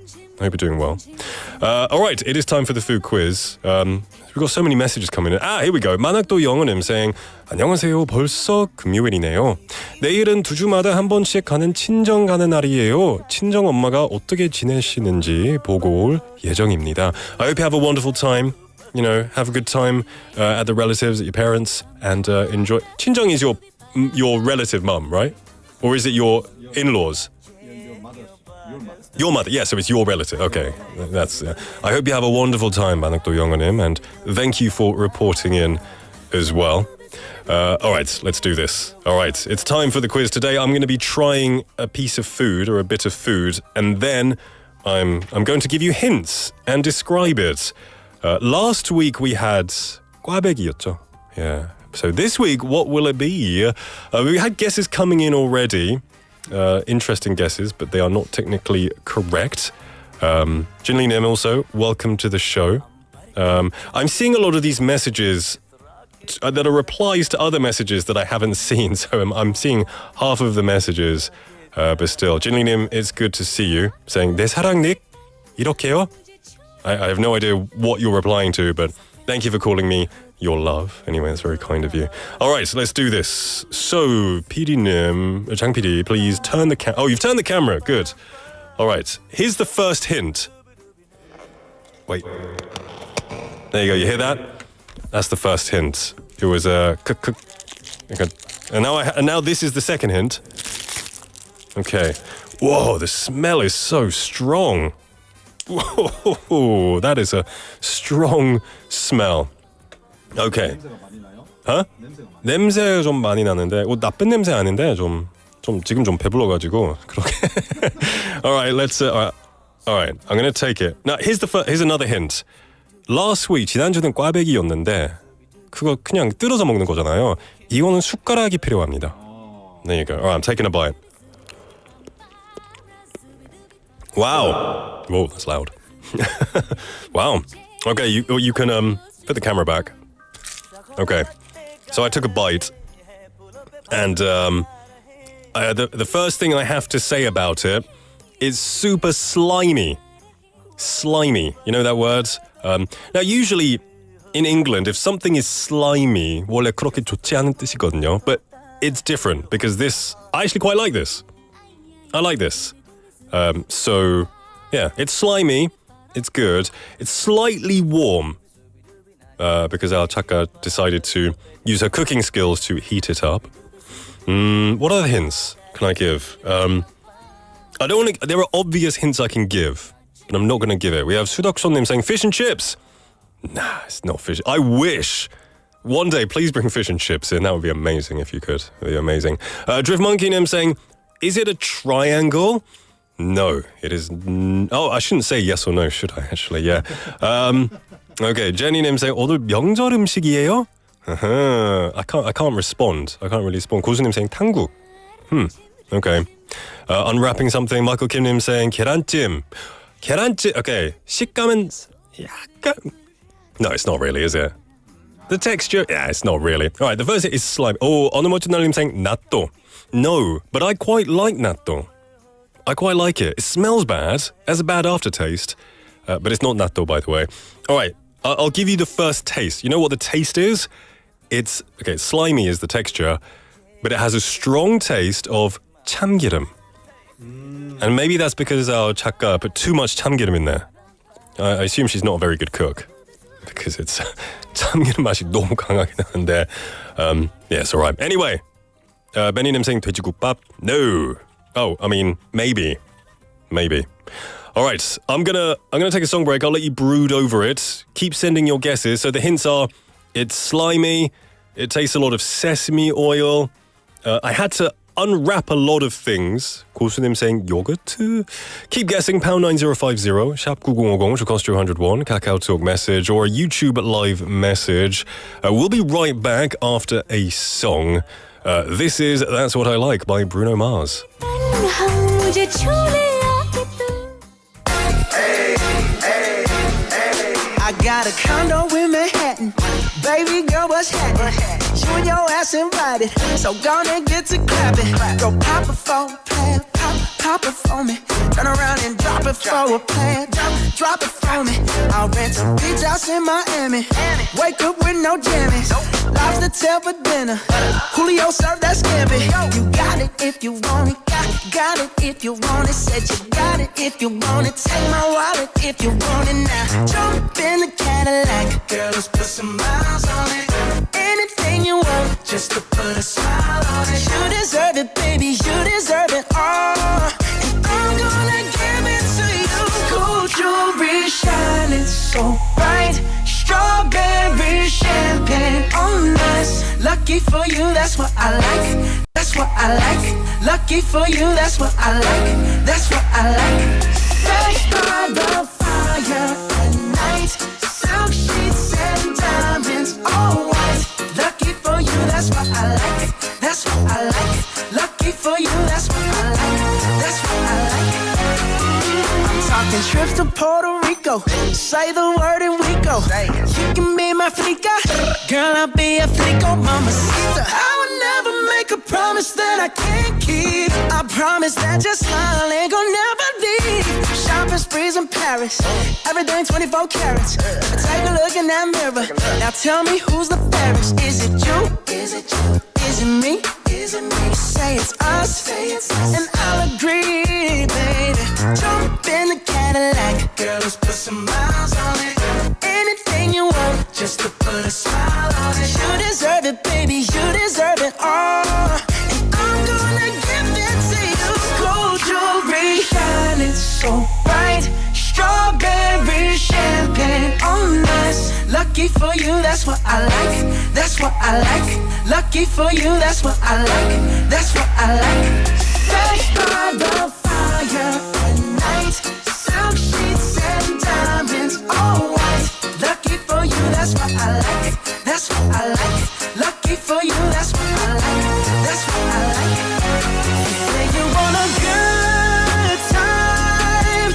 All right, it is time for the food quiz. We've got so many messages coming in. Here we go. 만학도 영어님 saying, 안녕하세요. 벌써 금요일이네요. 내일은 2주마다 한 번씩 가는 친정 가는 날이에요. 친정 엄마가 어떻게 지내시는지 보고 올 예정입니다. I hope you have a wonderful time. You know, have a good time at the relatives, at your parents, and enjoy. 친정 is your relative mum, right? Or is it your in-laws? Your mother, yeah, so it's your relative. Okay, that's. I hope you have a wonderful time, 만학도 영어님, and thank you for reporting in as well. All right, let's do this. All right, it's time for the quiz today. I'm going to be trying a piece of food or a bit of food, and then I'm going to give you hints and describe it. Last week we had 꽈배기였죠. Yeah. So this week, what will it be? We had guesses coming in already. Interesting guesses, but they are not technically correct. Jinli Nim also, welcome to the show. I'm seeing a lot of these messages that are replies to other messages that I haven't seen. So I'm seeing half of the messages. But still, Jinli Nim, it's good to see you. Saying, 내 사랑ник, 이렇게요? I have no idea what you're replying to, but thank you for calling me your love. Anyway, that's very kind of you. All right, so let's do this. So, PD Nim, Chang PD, please turn the camera. Oh, you've turned the camera. Good. All right, here's the first hint. Wait. There you go. You hear that? That's the first hint. It was a and now this is the second hint. Okay. Whoa, the smell is so strong. Whoa, that is a strong smell. Okay. Huh? 냄새 좀 많이 나는데 나쁜 냄새 아닌데 좀 지금 좀 배불러가지고 그렇게. All right, let's. All right, I'm gonna take it. Now here's another hint. Last week 지난주는 꽈배기였는데 그거 그냥 뜯어서 먹는 거잖아요. 이거는 숟가락이 필요합니다. There you go. All right, I'm taking a bite. Wow. Whoa, that's loud. Wow. Okay, you can put the camera back. Okay. So I took a bite, and the first thing I have to say about it is super slimy. Slimy. You know that word? Now, usually in England, if something is slimy, 원래 그렇게 좋지 않은 뜻이거든요. But it's different because I actually quite like this. I like this. So, yeah, it's slimy. It's good. It's slightly warm because our chaka decided to use her cooking skills to heat it up. What other hints can I give? I don't want to. There are obvious hints I can give, but I'm not going to give it. We have Sudok-son님 saying fish and chips. Nah, it's not fish. I wish. One day, please bring fish and chips in. That would be amazing if you could. It would be amazing. Drift Monkey Nim saying, is it a triangle? No, it is. Oh, I shouldn't say yes or no, should I? Actually, yeah. Okay, Jenny Nim saying, 오늘 명절 음식이에요? I can't respond. I can't really respond. 고수님 saying 탕국. Okay. Unwrapping something. Michael Kim Nim saying 계란찜. 계란찜. Okay. 식감은 약간. No, it's not really, is it? The texture, yeah, it's not really. All right, the first is slime. Oh, Onomochinalim saying natto. No, but I quite like natto. I quite like it. It smells bad, has a bad aftertaste, but it's not natto, by the way. All right, I'll give you the first taste. You know what the taste is? It's, okay, slimy is the texture, but it has a strong taste of 참기름. And maybe that's because our chakka put too much 참기름 in there. I assume she's not a very good cook because it's 참기름 맛이 너무 강하게 나는데. Yeah, it's all right. Anyway, Benny saying 돼지국밥? No. Oh, I mean, maybe. All right, I'm gonna take a song break. I'll let you brood over it. Keep sending your guesses. So the hints are, it's slimy. It tastes a lot of sesame oil. I had to unwrap a lot of things. 고수님 saying yogurt. Keep guessing. Pound 9050 샵 9050 should cost you 101. Kakao Talk message or a YouTube live message. We'll be right back after a song. This is That's What I Like by Bruno Mars. I got a condo in Manhattan. Baby girl, what's happening? You and your ass invited, so gonna get to clapping. Go pop it for a plan, pop it for me. Turn around and drop it for a plan, drop it for me. I'll rent a beach house in Miami. Wake up with no jammies. Lobster tail for dinner. Julio served that scampi. You got it if you want it. Got it if you want it. Said you got it if you want it. Take my wallet if you want it now. Jump in the Cadillac. Girl, let's put some miles on it. Anything you want, just to put a smile on it. You deserve it, baby, you deserve it all. And I'm gonna give it to you. Gold jewelry shining so bright. Strawberry champagne on us. Lucky for you, that's what I like. That's what I like. Lucky for you, that's what I like. That's what I like. Sex by the fire at night. Silk sheets and diamonds all Rico. Say the word and we go. You can be my flica, girl, I'll be a flico, mamacita. I would never make a promise that I can't keep. I promise that your smile ain't gonna never leave. Shopping sprees in Paris, everything 24 carats. Take a look in that mirror. Now tell me who's the fairest. Is it you? Is it you? Is it me? Is it me? Say it's us, and I'll agree, baby. Jump in the Cadillac, girl, let's put some miles on it. Anything you want, just to put a smile on it. You deserve it, baby, you deserve it all. And I'm gonna give it to you. Gold jewelry, shining so bright. Strawberry champagne on us. Lucky for you, that's what I like. That's what I like. Lucky for you, that's what I like. That's what I like. Sex by the fire at night. Silk sheets and diamonds, all white. Lucky for you, that's what I like. That's what I like. Lucky for you, that's what I like. That's what I like. You say you want a good time,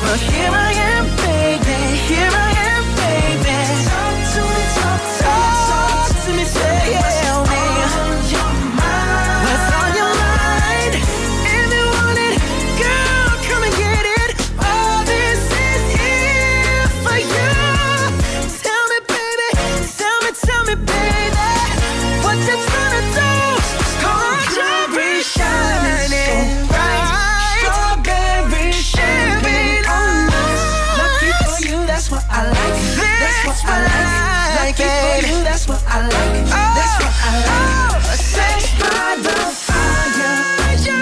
but here I am, baby. Here I am, baby. Talk to me, talk to me, talk to me, tell me what's on your mind. What's on your mind? If you want it, girl, come and get it. All this is here for you. Tell me, baby, tell me, baby, what you tryna do? Gold jewelry shining bright. Strawberry champagne on us. Lucky for you, that's what I like. That's what I like. Lucky for you, that's what I like. That's what I like. Sex by the fire. Silk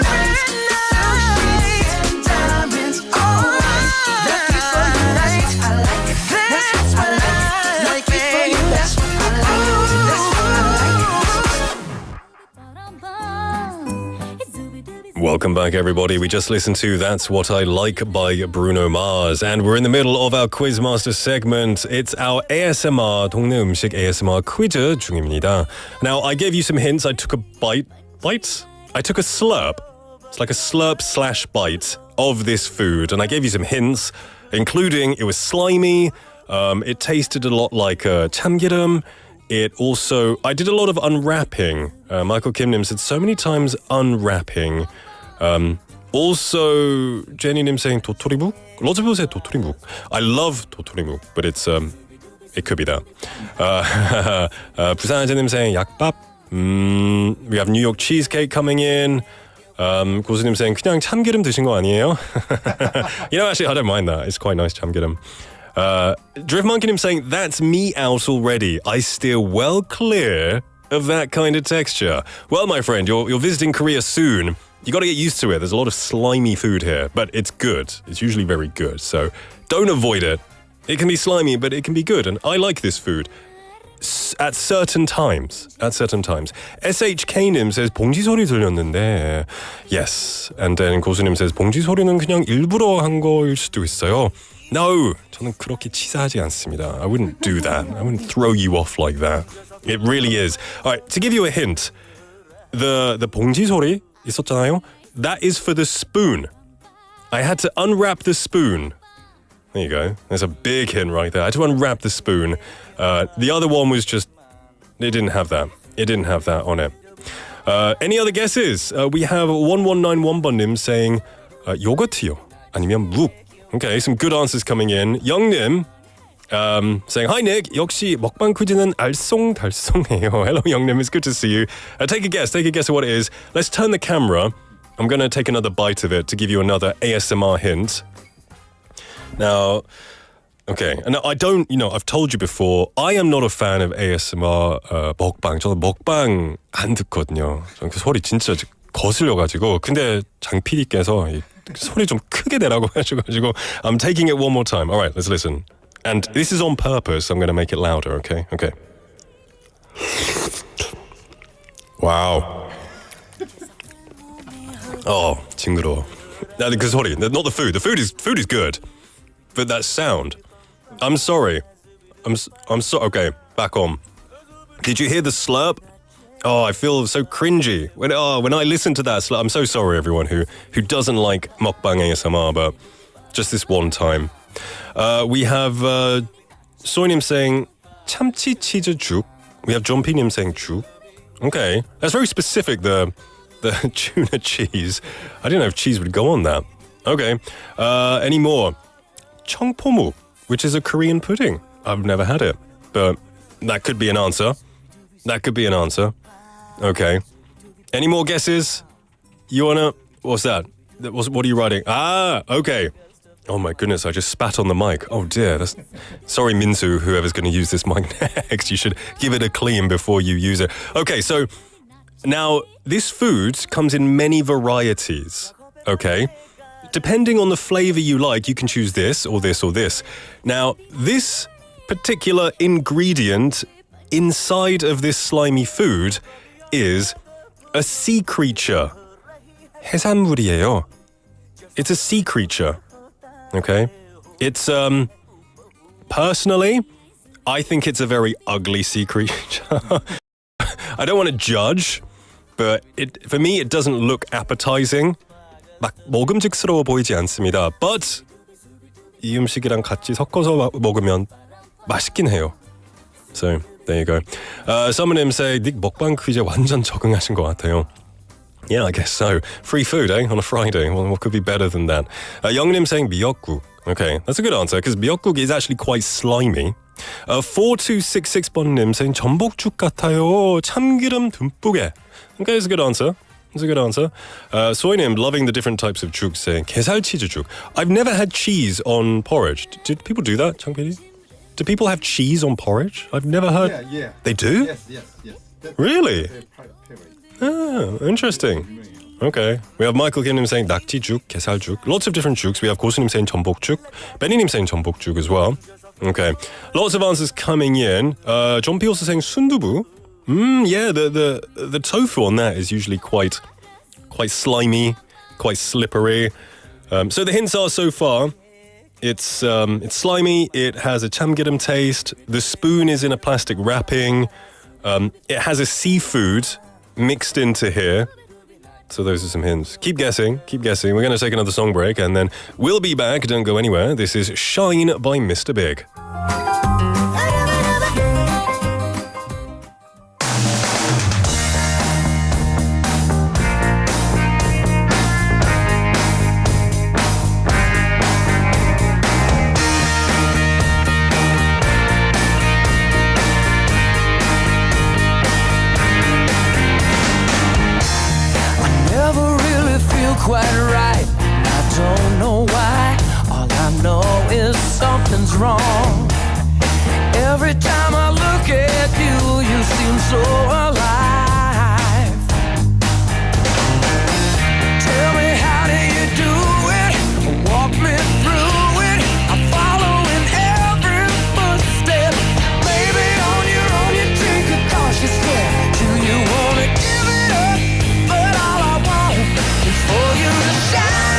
sheets and diamonds on us. Lucky for you, that's what I like. That's what I like. Lucky for you, that's what I like. That's what I like. Welcome back, everybody. We just listened to That's What I Like by Bruno Mars, and we're in the middle of our Quiz Master segment. It's our ASMR, 동네음식 ASMR 퀴즈 중입니다. Now, I gave you some hints. I took a bite? I took a slurp. It's like a slurp/bite of this food, and I gave you some hints, including it was slimy, it tasted a lot like 참기름. It also, I did a lot of unwrapping. Michael Kim-nim said so many times unwrapping. Also, Jenny-nim saying 도토리묵? Lots of people say 도토리묵. I love 도토리묵, but it's it could be that. 부산아재님 saying 약밥. We have New York cheesecake coming in. 고수님 saying 그냥 참기름 드신 거 아니에요? You know, actually, I don't mind that. It's quite nice 참기름. Drift Monkey saying that's me out already. I steer well clear of that kind of texture. Well, my friend, you're visiting Korea soon. You got to get used to it. There's a lot of slimy food here, but it's good. It's usually very good. So don't avoid it. It can be slimy, but it can be good. And I like this food at certain times. SHK님 says 봉지 소리 들렸는데. Yes. And then 고수님 says 봉지 소리는 그냥 일부러 한 거일 수도 있어요. No, 저는 그렇게 치사하지 않습니다. I wouldn't do that. I wouldn't throw you off like that. It really is. All right, to give you a hint, the 봉지 소리 있었잖아요. That is for the spoon. I had to unwrap the spoon. There you go. There's a big hint right there. I had to unwrap the spoon. The other one was just, it didn't have that. It didn't have that on it. Any other guesses? We have 1191번님 saying 요거트요. 아니면 묵. Okay, some good answers coming in. Youngnim saying, Hi Nick, 역시 먹방 퀴즈는 알쏭달쏭해요. Hello Youngnim, it's good to see you. Take a guess of what it is. Let's turn the camera. I'm going to take another bite of it to give you another ASMR hint. Now, okay, and I don't, I've told you before, I am not a fan of ASMR 먹방. 저는 먹방 안 듣거든요. 저는 그 소리 진짜 거슬려가지고. 근데 장 PD께서 소리 좀 크게 내라고 하셔가지고 I'm taking it one more time. All right, let's listen. And this is on purpose. So I'm going to make it louder, okay? Okay. Wow. Oh, 징그러워. 그 소리, not the food. The food is good, but that sound. I'm sorry. I'm sorry. Okay, back on. Did you hear the slurp? Oh, I feel so cringy when I listen to that. I'm so sorry, everyone who doesn't like mukbang ASMR, but just this one time, We have Soinim saying 참치 치즈 죽. We have John Pinim saying 죽. Okay, that's very specific, the tuna cheese. I didn't know if cheese would go on that. Okay, any more? 청포묵, which is a Korean pudding. I've never had it, but that could be an answer. That could be an answer. Okay. Any more guesses? You wanna... What's that? What are you writing? Ah, okay. Oh my goodness, I just spat on the mic. Oh dear. Sorry, Minsu, whoever's going to use this mic next. You should give it a clean before you use it. Okay, so now this food comes in many varieties. Okay? Depending on the flavor you like, you can choose this or this or this. Now, this particular ingredient inside of this slimy food is a sea creature. 해산물이에요. It's a sea creature. Okay? It's, personally, I think it's a very ugly sea creature. I don't want to judge, but for me, it doesn't look appetizing. 막 먹음직스러워 보이지 않습니다. But 이 음식이랑 같이 섞어서 먹으면 맛있긴 해요. So, there you go. Someone say, 닉 먹방 퀴즈에 완전 적응하신 것 같아요. Yeah, I guess so. Free food, eh? On a Friday. Well, what could be better than that? Youngnim saying 미역국. Okay, that's a good answer because 미역국 is actually quite slimy. 4266번님 saying 전복죽 같아요. 참기름 듬뿍에. Okay, that's a good answer. That's a good answer. Soinim, loving the different types of juk, saying 게살치즈죽. I've never had cheese on porridge. Did people do that, Changpidi? Do people have cheese on porridge? I've never heard. Yeah. They do? Yes. Really? Ah, interesting. Okay. We have Michael Kim saying 낙지죽, 게살죽. Lots of different juks. We have 고수님 saying 전복죽. Benny님 saying 전복죽 as well. Okay. Lots of answers coming in. John P also saying 순두부. Yeah, the tofu on that is usually quite slimy, quite slippery. So the hints are so far, it's slimy, it has a chamgiram taste, the spoon is in a plastic wrapping, it has a seafood mixed into here. So those are some hints. Keep guessing. We're going to take another song break and then we'll be back. Don't go anywhere. This is Shine by Mr. Big. Quite right, I don't know why. All I know is something's wrong. Every time I look at you, you seem so alive. Tell me, how do you do it? Walk me through it. I'm following every footstep. Baby, on your own, you take a cautious step. Do you wanna give it up? But all I want is for you to shine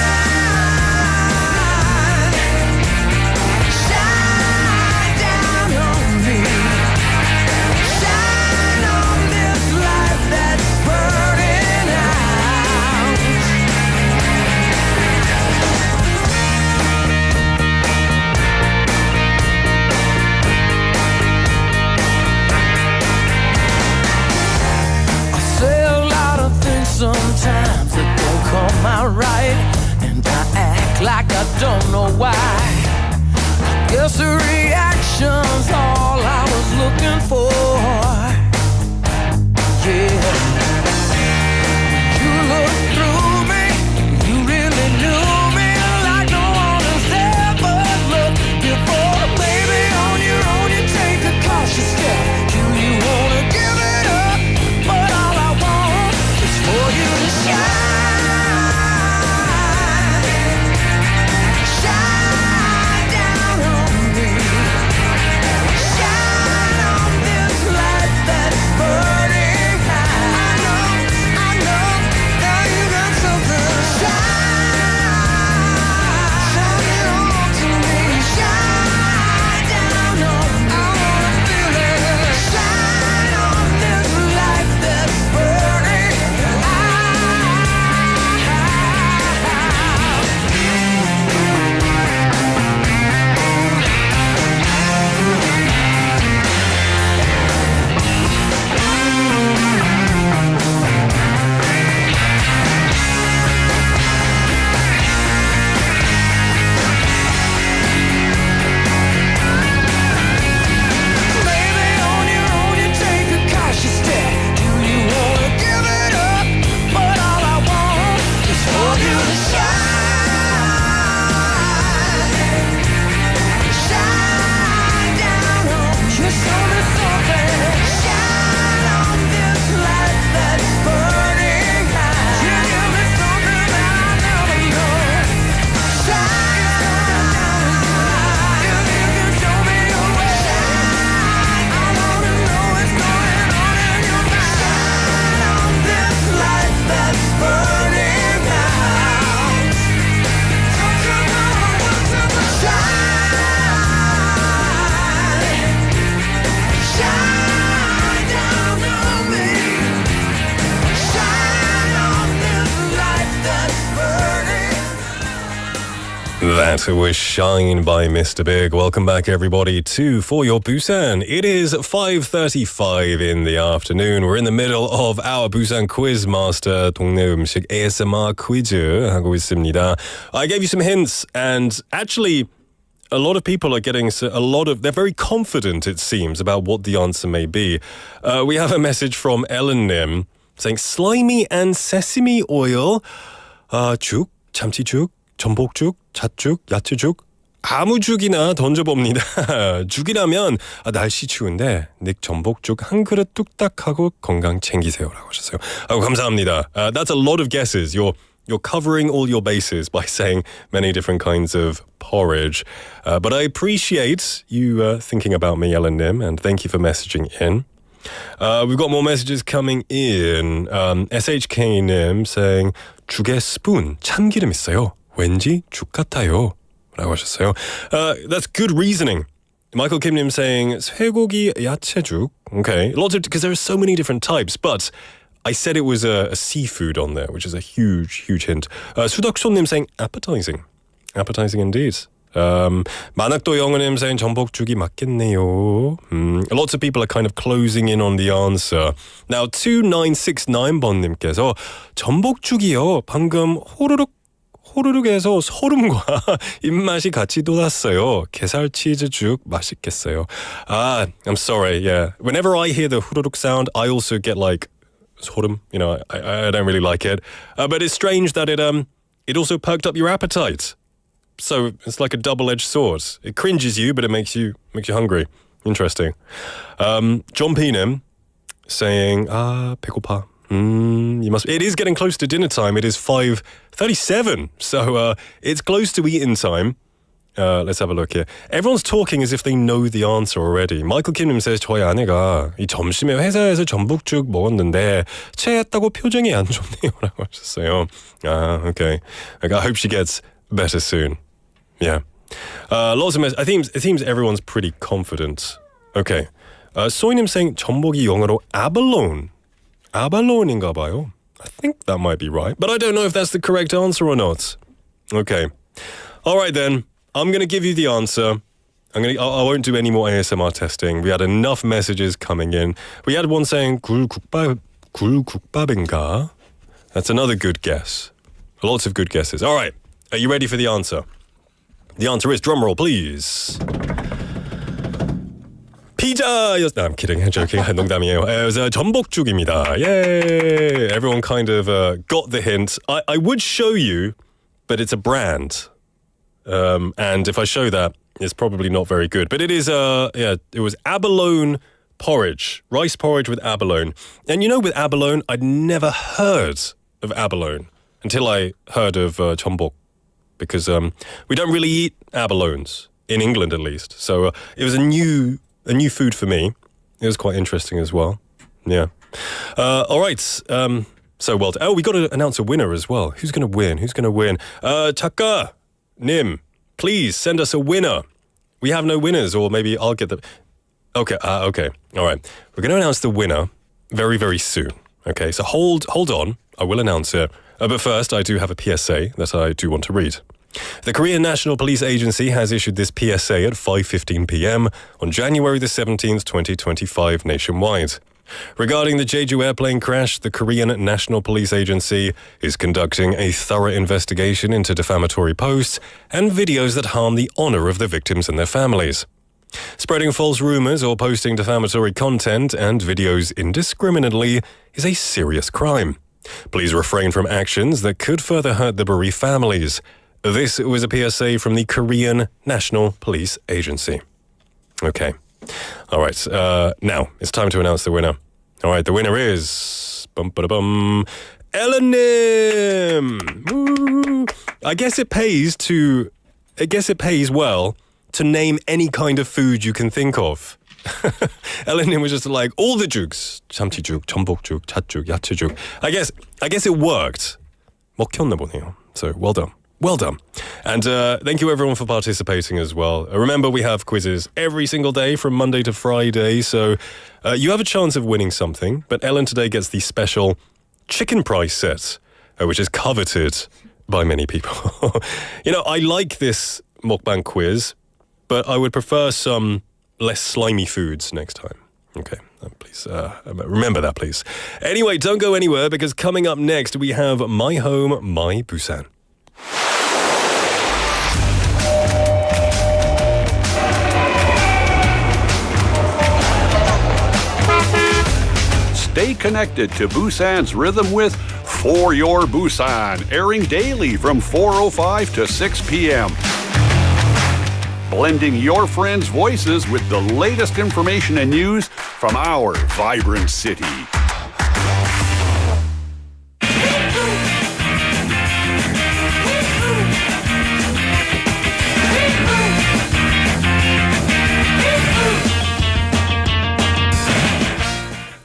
down on me, shine on this life that's burning out. I say a lot of things sometimes that don't come out right, and I act like I don't know why. I guess the reaction's all I was looking for. Yeah, you look through me, you really knew me like no one has ever looked before. Baby, on your own, you take a cautious step. Do you wanna give it up? But all I want is for you to shine. Shine down on me. Shine on this light That was Shine by Mr. Big. Welcome back, everybody, to For Your Busan. It is 5:35 in the afternoon. We're in the middle of our Busan Quiz Master 동네음식 ASMR퀴즈 하고 있습니다. I gave you some hints, and actually, a lot of people are getting they're very confident, it seems, about what the answer may be. We have a message from Ellen Nim saying slimy and sesame oil, 죽, 참치죽, 전복죽, 잣죽, 야채죽, 아무 죽이나 던져봅니다. 죽이라면 날씨 추운데 닉 전복죽 한 그릇 뚝딱 하고 건강 챙기세요라고 하셨어요. 감사합니다. That's a lot of guesses. You're covering all your bases by saying many different kinds of porridge. But I appreciate you thinking about me, Ellen Nim, and thank you for messaging in. We've got more messages coming in. SHK Nim saying 죽에 스푼 참기름 있어요. 왠지 죽 같아요. 라고 하셨어요. That's good reasoning. Michael Kim Nim saying 쇠고기 야채죽. Okay, because there are so many different types, but I said it was a seafood on there, which is a huge hint. 수덕손 님 saying appetizing. Appetizing indeed. 만학도 영어님 saying 전복죽이 맞겠네요. Lots of people are kind of closing in on the answer. Now 2969번님께서 전복죽이요. 방금 호루룩에서 소름과 입맛이 같이 돋았어요. 게살 치즈죽 맛있겠어요. I'm sorry. Yeah. Whenever I hear the 호루룩 sound, I also get like 소름. You know, I don't really like it. But it's strange that it also perked up your appetite. So it's like a double-edged sword. It cringes you, but it makes you hungry. Interesting. John Peenham saying, 배고파. It is getting close to dinner time. It is 5:37, so it's close to eating time. Let's have a look here. Everyone's talking as if they know the answer already. Michael Kim님 says 저희 아내가 이 점심에 회사에서 전복죽 먹었는데 체했다고 표정이 안 좋네요라고 하셨어요. Okay. I hope she gets better soon. Yeah. Lots of it seems everyone's pretty confident. Okay. 소희님 saying 전복이 영어로 abalone. Abalone인가 봐요. I think that might be right, but I don't know if that's the correct answer or not. Okay. All right then. I'm going to give you the answer. I won't do any more ASMR testing. We had enough messages coming in. We had one saying 굴국밥인가? That's another good guess. Lots of good guesses. All right. Are you ready for the answer? The answer is, drumroll please. 피자였... No, I'm kidding. I'm joking. 농담이에요. It was 전복죽입니다. Yay! Everyone kind of got the hint. I would show you, but it's a brand. And if I show that, it's probably not very good. But it is, it was abalone porridge. Rice porridge with abalone. And you know, with abalone, I'd never heard of abalone until I heard of 전복. Because we don't really eat abalones, in England at least. So it was a new food for me. It was quite interesting as well. Yeah. All right. So well done. Oh, we got to announce a winner as well. Who's going to win? 작가 Nim, please send us a winner. We have no winners, or maybe I'll get the... Okay, okay. All right. We're going to announce the winner very, very soon. Okay, so hold on. I will announce it. But first, I do have a PSA that I do want to read. The Korean National Police Agency has issued this PSA at 5:15 p.m. on January the 17th, 2025 nationwide. Regarding the Jeju airplane crash, the Korean National Police Agency is conducting a thorough investigation into defamatory posts and videos that harm the honor of the victims and their families. Spreading false rumors or posting defamatory content and videos indiscriminately is a serious crime. Please refrain from actions that could further hurt the bereaved families. This was a PSA from the Korean National Police Agency. Okay. All right. Now, it's time to announce the winner. All right, the winner is... Ellen Nim! Woo. I guess it pays well to name any kind of food you can think of. Ellen Nim was just like, all the jugs. 참치죽, 전복죽, 잣죽, 야채죽. I guess it worked. 먹혔나 보네요. So, well done. Well done. And thank you everyone for participating as well. Remember, we have quizzes every single day from Monday to Friday, so you have a chance of winning something. But Ellen today gets the special chicken prize set, which is coveted by many people. You know, I like this mukbang quiz, but I would prefer some less slimy foods next time. Okay, please remember that, please. Anyway, don't go anywhere because coming up next we have My Home, My Busan. Stay connected to Busan's rhythm with For Your Busan, airing daily from 4:05 to 6 p.m. Blending your friends' voices with the latest information and news from our vibrant city.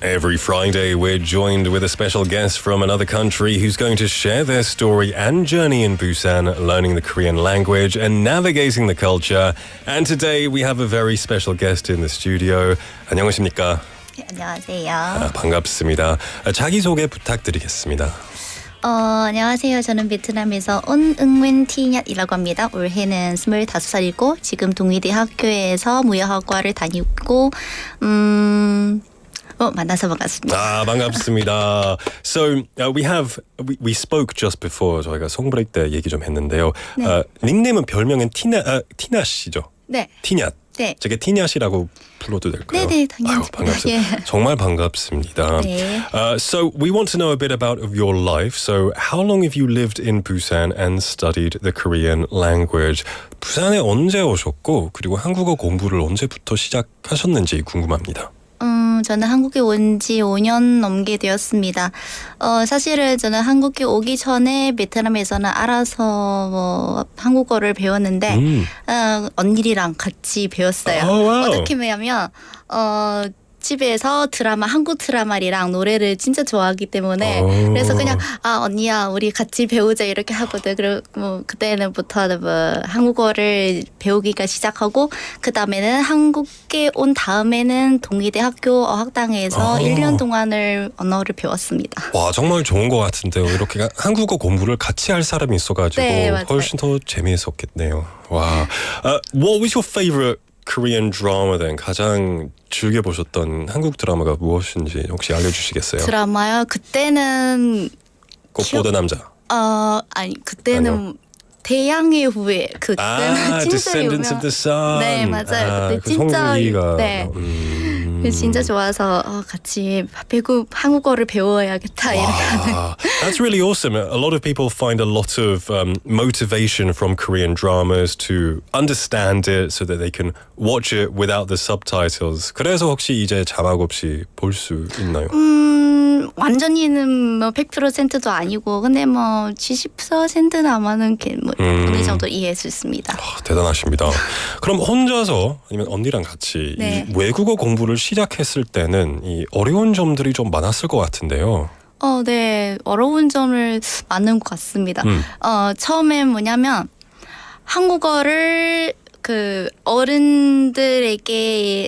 Every Friday, we're joined with a special guest from another country who's going to share their story and journey in Busan, learning the Korean language and navigating the culture. And today, we have a very special guest in the studio. 안녕하십니까? 네, 안녕하세요. 반갑습니다. 자기소개 부탁드리겠습니다. 안녕하세요. 저는 베트남에서 온 응웬티냣이라고 합니다. 올해는 25살이고 지금 동의대 학교에서 무역학과를 다니고 만나서 반갑습니다. 반갑습니다. So we spoke just before 저희가 송브레이크 때 얘기 좀 했는데요. 네. 닉네임은 별명은 티냐씨죠? 네. 티냐. 네. 제가 티냐씨라고 불러도 될까요? 네네, 당연히. 반갑습니다. 예. 정말 반갑습니다. 네. So we want to know a bit about your life. So how long have you lived in Busan and studied the Korean language? 부산에 언제 오셨고 그리고 한국어 공부를 언제부터 시작하셨는지 궁금합니다. 저는 한국에 온 지 5년 넘게 되었습니다. 사실은 저는 한국에 오기 전에 베트남에서는 알아서 한국어를 배웠는데 언니랑 같이 배웠어요. 어떻게 배우냐면 집에서 한국 드라마랑 노래를 진짜 좋아하기 때문에 그래서 그냥 언니야 우리 같이 배우자 이렇게 하거든. 그리고 그때는부터 한국어를 배우기가 시작하고 그 다음에는 한국에 온 다음에는 동의대학교 어학당에서 1년 동안을 언어를 배웠습니다. 와 정말 좋은 것 같은데요. 이렇게 한국어 공부를 같이 할 사람이 있어가지고 네, 훨씬 더 재미있었겠네요. 와, what was your favorite Korean drama then? 가장 즐겨보셨던 한국 드라마가 무엇인지 혹시 알려주시겠어요? 드라마요? 그때는 꽃보다 남자. 아니 그때는 아니요. 태양의 후예. 그때는 진짜 Descendants of the Sun. 네 맞아요. 그때 그 진짜 송국이가 네. 진짜 좋아서 같이 한국어를 배워야겠다 이렇게. That's really awesome. A lot of people find a lot of motivation from Korean dramas to understand it so that they can watch it without the subtitles. 그래서 혹시 이제 자막 없이 볼 수 있나요? 완전히는 100%도 아니고 근데 70%는 아마는 어느 정도 이해할 수 있습니다. 대단하십니다. 그럼 혼자서 아니면 언니랑 같이 네. 이 외국어 공부를 시작했을 때는 이 어려운 점들이 좀 많았을 것 같은데요. 네. 어려운 점을 많은 것 같습니다. 처음엔 뭐냐면 한국어를 어른들에게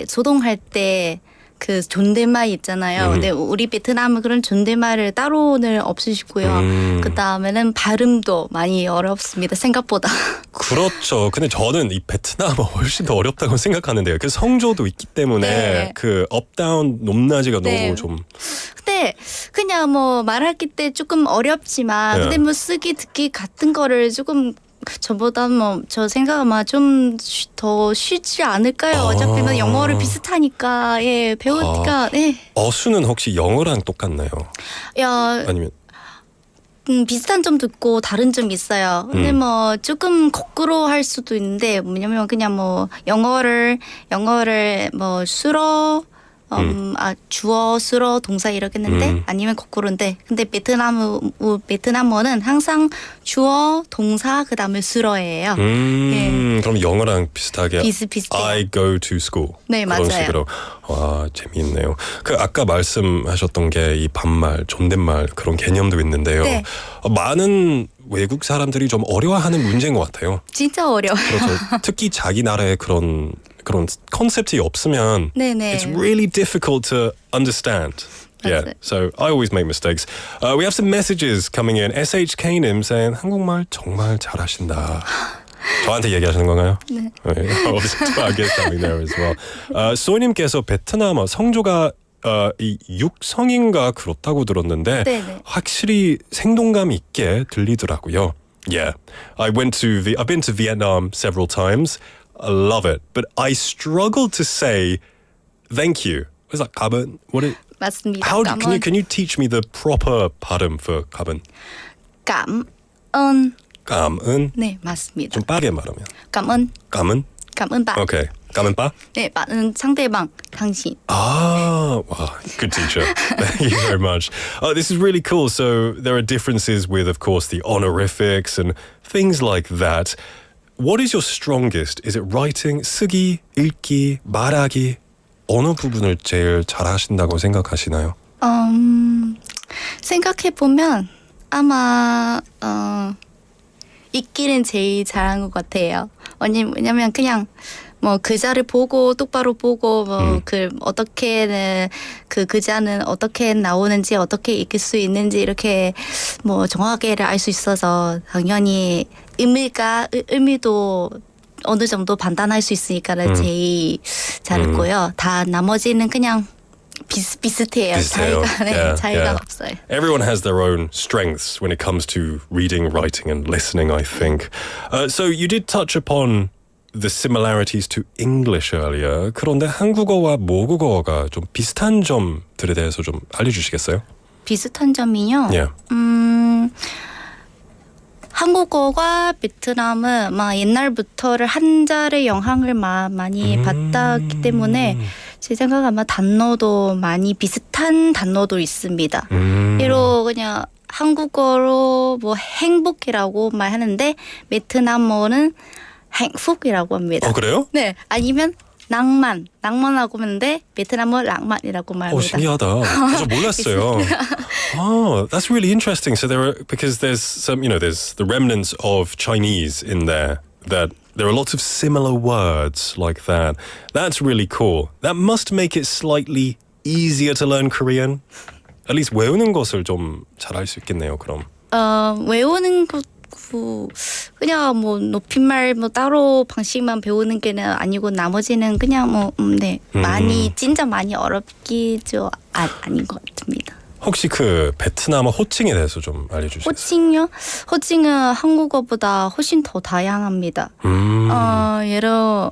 소통할 때 그 존댓말 있잖아요. 근데 우리 베트남은 그런 존댓말을 따로는 없으시고요. 그 다음에는 발음도 많이 어렵습니다. 생각보다. 그렇죠. 근데 저는 이 베트남어 훨씬 더 어렵다고 생각하는데요. 그 성조도 있기 때문에 네. 그 업다운 높낮이가 네. 너무 좀. 근데 그냥 말하기 때 조금 어렵지만 네. 근데 쓰기 듣기 같은 거를 조금 저보다 저 생각은 좀 더 쉽지 않을까요? 어차피 영어를 비슷하니까 배우니까 어수는 혹시 영어랑 똑같나요? 아니면 비슷한 점도 있고 다른 점이 있어요. 근데 조금 거꾸로 할 수도 있는데 뭐냐면 그냥 영어를 수로 주어, 수로, 동사 이렇게 했는데 아니면 거꾸로인데 근데 베트남어는 항상 주어, 동사 그다음에 수로예요. 그럼 영어랑 비슷하게 비슷비슷해요. I go to school. 네, 그런 맞아요. 식으로. 와, 재미있네요. 아까 말씀하셨던 게 이 반말, 존댓말 그런 개념도 있는데요. 네. 많은 외국 사람들이 좀 어려워하는 문제인 것 같아요. 진짜 어려워요. 그렇죠. 특히 자기 나라에 그런 컨셉이 없으면 네네. It's really difficult to understand. Yeah, 맞아요. so I always make mistakes. We have some messages coming in. SHK님 saying 한국말 정말 잘하신다. 저한테 얘기하시는 건가요? 네. I guess coming there as well. 소님께서 베트남어 성조가 이 육성인가 그렇다고 들었는데 네네. 확실히 생동감 있게 들리더라고요. Yeah, I've been to Vietnam several times. I love it, but I struggle to say thank you. What's that? 감은? What it? 맞습니다. Can you teach me the proper 발음 for 감은? 감은. 감은? 네, 맞습니다. 좀 빠르게 말하면. 감은. 감은? 감은바. Okay. 감은바? 네, 바는 상대방 당신. Ah, wow, good teacher. Thank you very much. This is really cool. So there are differences with, of course, the honorifics and things like that. What is your strongest? Is it writing, 쓰기, 읽기, 말하기? 어느 부분을 제일 잘하신다고 생각하시나요? 생각해 보면 아마 읽기는 제일 잘한 것 같아요. 왜냐면 그냥 뭐 글자를 보고 똑바로 보고 뭐 그 어떻게는 그 글자는 어떻게 나오는지 어떻게 읽을 수 있는지 이렇게 뭐 정확하게 알 수 있어서 당연히 의미도 어느 정도 판단할 수 있으니까는 제일 잘했고요. 다 나머지는 그냥 비슷해요. 차이가 없어요. Everyone has their own strengths when it comes to reading, writing, and listening, I think. So you did touch upon the similarities to English earlier. 그런데 한국어와 모국어가 좀 비슷한 점들에 대해서 좀 알려주시겠어요? 비슷한 점이요? Yeah. 한국어와 베트남은 막 옛날부터를 한자의 영향을 많이 받았기 때문에 제 생각에 아마 단어도 많이 비슷한 단어도 있습니다. 예로 그냥 한국어로 뭐 행복이라고 말하는데 베트남어는 행복이라고 합니다. 그래요? 네. 아니면 낭만하고 하는데 베트남어 낭만이라고 말합니다. 신기하다. 저 몰랐어요. That's really interesting. So because there's some, there's the remnants of Chinese in there that there are lots of similar words like that. That's really cool. That must make it slightly easier to learn Korean. At least 외우는 것을 좀 잘할 수 있겠네요. 그럼. 외우는 것 그냥 뭐 높임말 뭐 따로 방식만 배우는 게 아니고 나머지는 그냥 많이 진짜 많이 어렵기죠 아닌 것 같습니다. 혹시 그 베트남어 호칭에 대해서 좀 알려주시겠어요? 호칭요? 호칭은 한국어보다 훨씬 더 다양합니다. 예를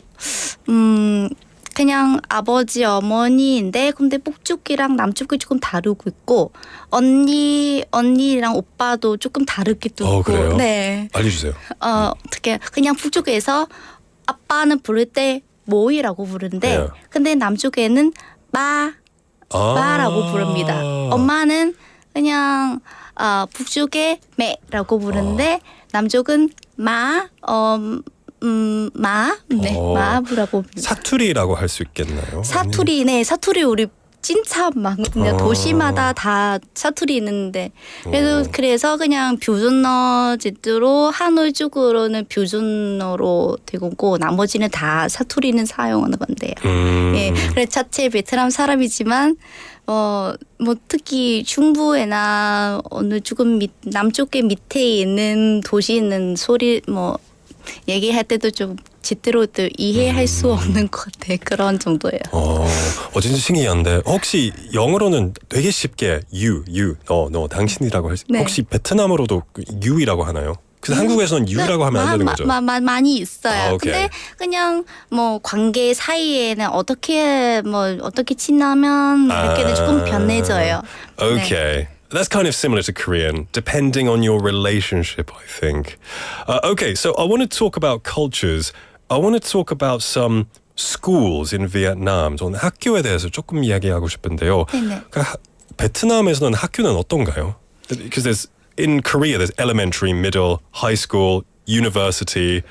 그냥 아버지 어머니인데 근데 북쪽이랑 남쪽이 조금 다르고 있고 언니랑 오빠도 조금 다르기도 있고. 그래요? 네. 알려주세요. 어떻게 그냥 북쪽에서 아빠는 부를 때 모이라고 부르는데 네. 근데 남쪽에는 마라고 부릅니다. 엄마는 그냥 북쪽에 매라고 부르는데 남쪽은 마부라고 사투리라고 할 수 있겠나요? 사투리 우리 진짜 막 그냥 도시마다 다 사투리 있는데 그래서 그냥 표준어 제대로 하노이 쪽으로는 표준어로 되고 있고 나머지는 다 사투리는 사용하는 건데요. 예, 그래서 자체 베트남 사람이지만 뭐 특히 중부에나 어느 조금 남쪽에 밑에 있는 도시 있는 소리 뭐 얘기할 때도 좀 제대로 이해할 수 없는 것 같아. 그런 정도예요. 진짜 신기한데 혹시 영어로는 되게 쉽게 너 당신이라고 할 수 혹시 베트남어로도 you이라고 하나요? 그래서 한국에서는 you라고 하면 안 되는 거죠? 많이 있어요. 오케이. 근데 그냥 뭐 관계 사이에는 어떻게 지나면 이렇게는 조금 변해져요. Okay. 네. That's kind of similar to Korean, depending on your relationship, I think. Okay, so I want to talk about cultures. I want to talk about some schools in Vietnam. 저는 학교에 대해서 조금 이야기하고 싶은데요. 그러니까 베트남에서는 학교는 어떤가요? Because in Korea, there's elementary, middle, high school, university.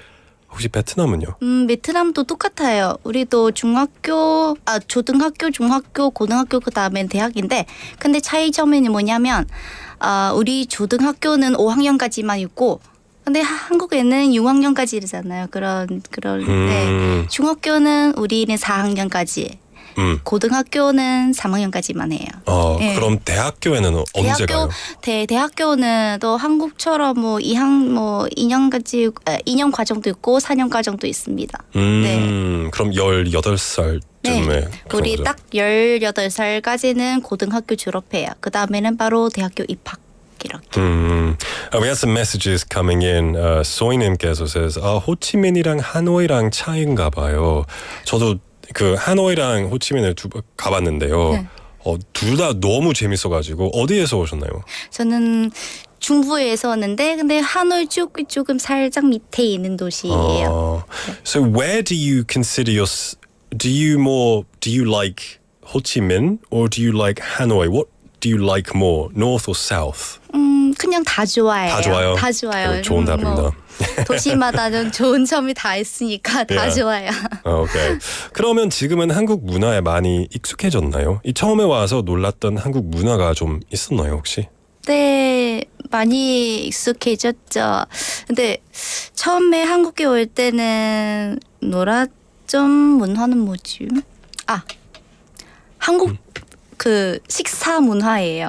혹시 베트남은요? 베트남도 똑같아요. 우리도 초등학교, 중학교, 고등학교 그다음엔 대학인데 근데 차이점이 뭐냐면 우리 초등학교는 5학년까지만 있고 근데 한국에는 6학년까지잖아요. 그런 중학교는 우리는 4학년까지. 고등학교는 3학년까지만 해요. 네. 그럼 대학교에는 언제 가요? 대학교는 또 한국처럼 뭐 2년 과정도 있고 4년 과정도 있습니다. 네. 그럼 18살쯤에 네. 우리 딱 18살까지는 고등학교 졸업해요. 그 다음에는 바로 대학교 입학. 이렇게. We had some messages coming in. 소희님께서 says, 호치민이랑 하노이랑 차이인가 봐요. 저도 그 하노이랑 호치민을 두 번 가봤는데요. 네. 둘 다 너무 재밌어가지고 어디에서 오셨나요? 저는 중부에서 왔는데 근데 하노이 조금 살짝 밑에 있는 도시예요. So where do you consider do you like Ho Chi Minh or do you like Hanoi? What do you like more, north or south? 그냥 다 좋아해요. 다 좋아요. 다 좋아요. 좋은 답입니다. 도시마다는 좋은 점이 다 있으니까 다 좋아요. 오케이. 그러면 지금은 한국 문화에 많이 익숙해졌나요? 처음에 와서 놀랐던 한국 문화가 좀 있었나요, 혹시? 네, 많이 익숙해졌죠. 근데 처음에 한국에 올 때는 놀았던 문화는 뭐지? 한국 그 식사 문화예요.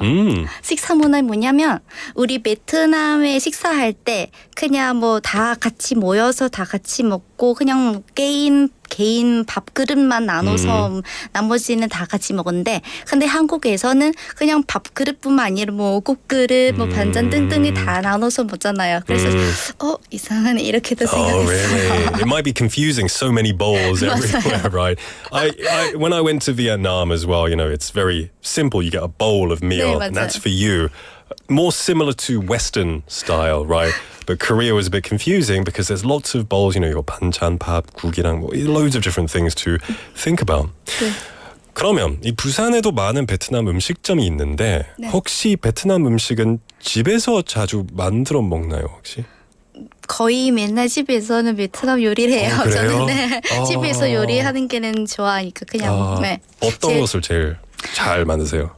식사 문화는 뭐냐면 우리 베트남에 식사할 때 그냥 뭐 다 같이 모여서 다 같이 먹고 그냥 개인 밥그릇만 나눠서 나머지는 다 같이 먹었는데 근데 한국에서는 그냥 밥그릇뿐만 아니라 뭐 국그릇 뭐 반찬 등등이 다 나눠서 먹잖아요. 그래서 이상하네 이렇게도 생각했어요. Really? It might be confusing, so many bowls everywhere, right? When I went to Vietnam as well, you know, it's very simple. You get a bowl of meal and that's for you. More similar to Western style, right? But Korea was a bit confusing because there's lots of bowls, you know, your 반찬, 밥, 국이랑 뭐 loads of different things to think about. 네. 그러면 이 부산에도 많은 베트남 음식점이 있는데 혹시 베트남 음식은 집에서 자주 만들어 먹나요, 혹시? 거의 맨날 집에서는 베트남 요리를 해요. 그래요? 저는 집에서 요리하는 게는 좋아하니까 그냥 어떤 것을 제일 잘 만드세요?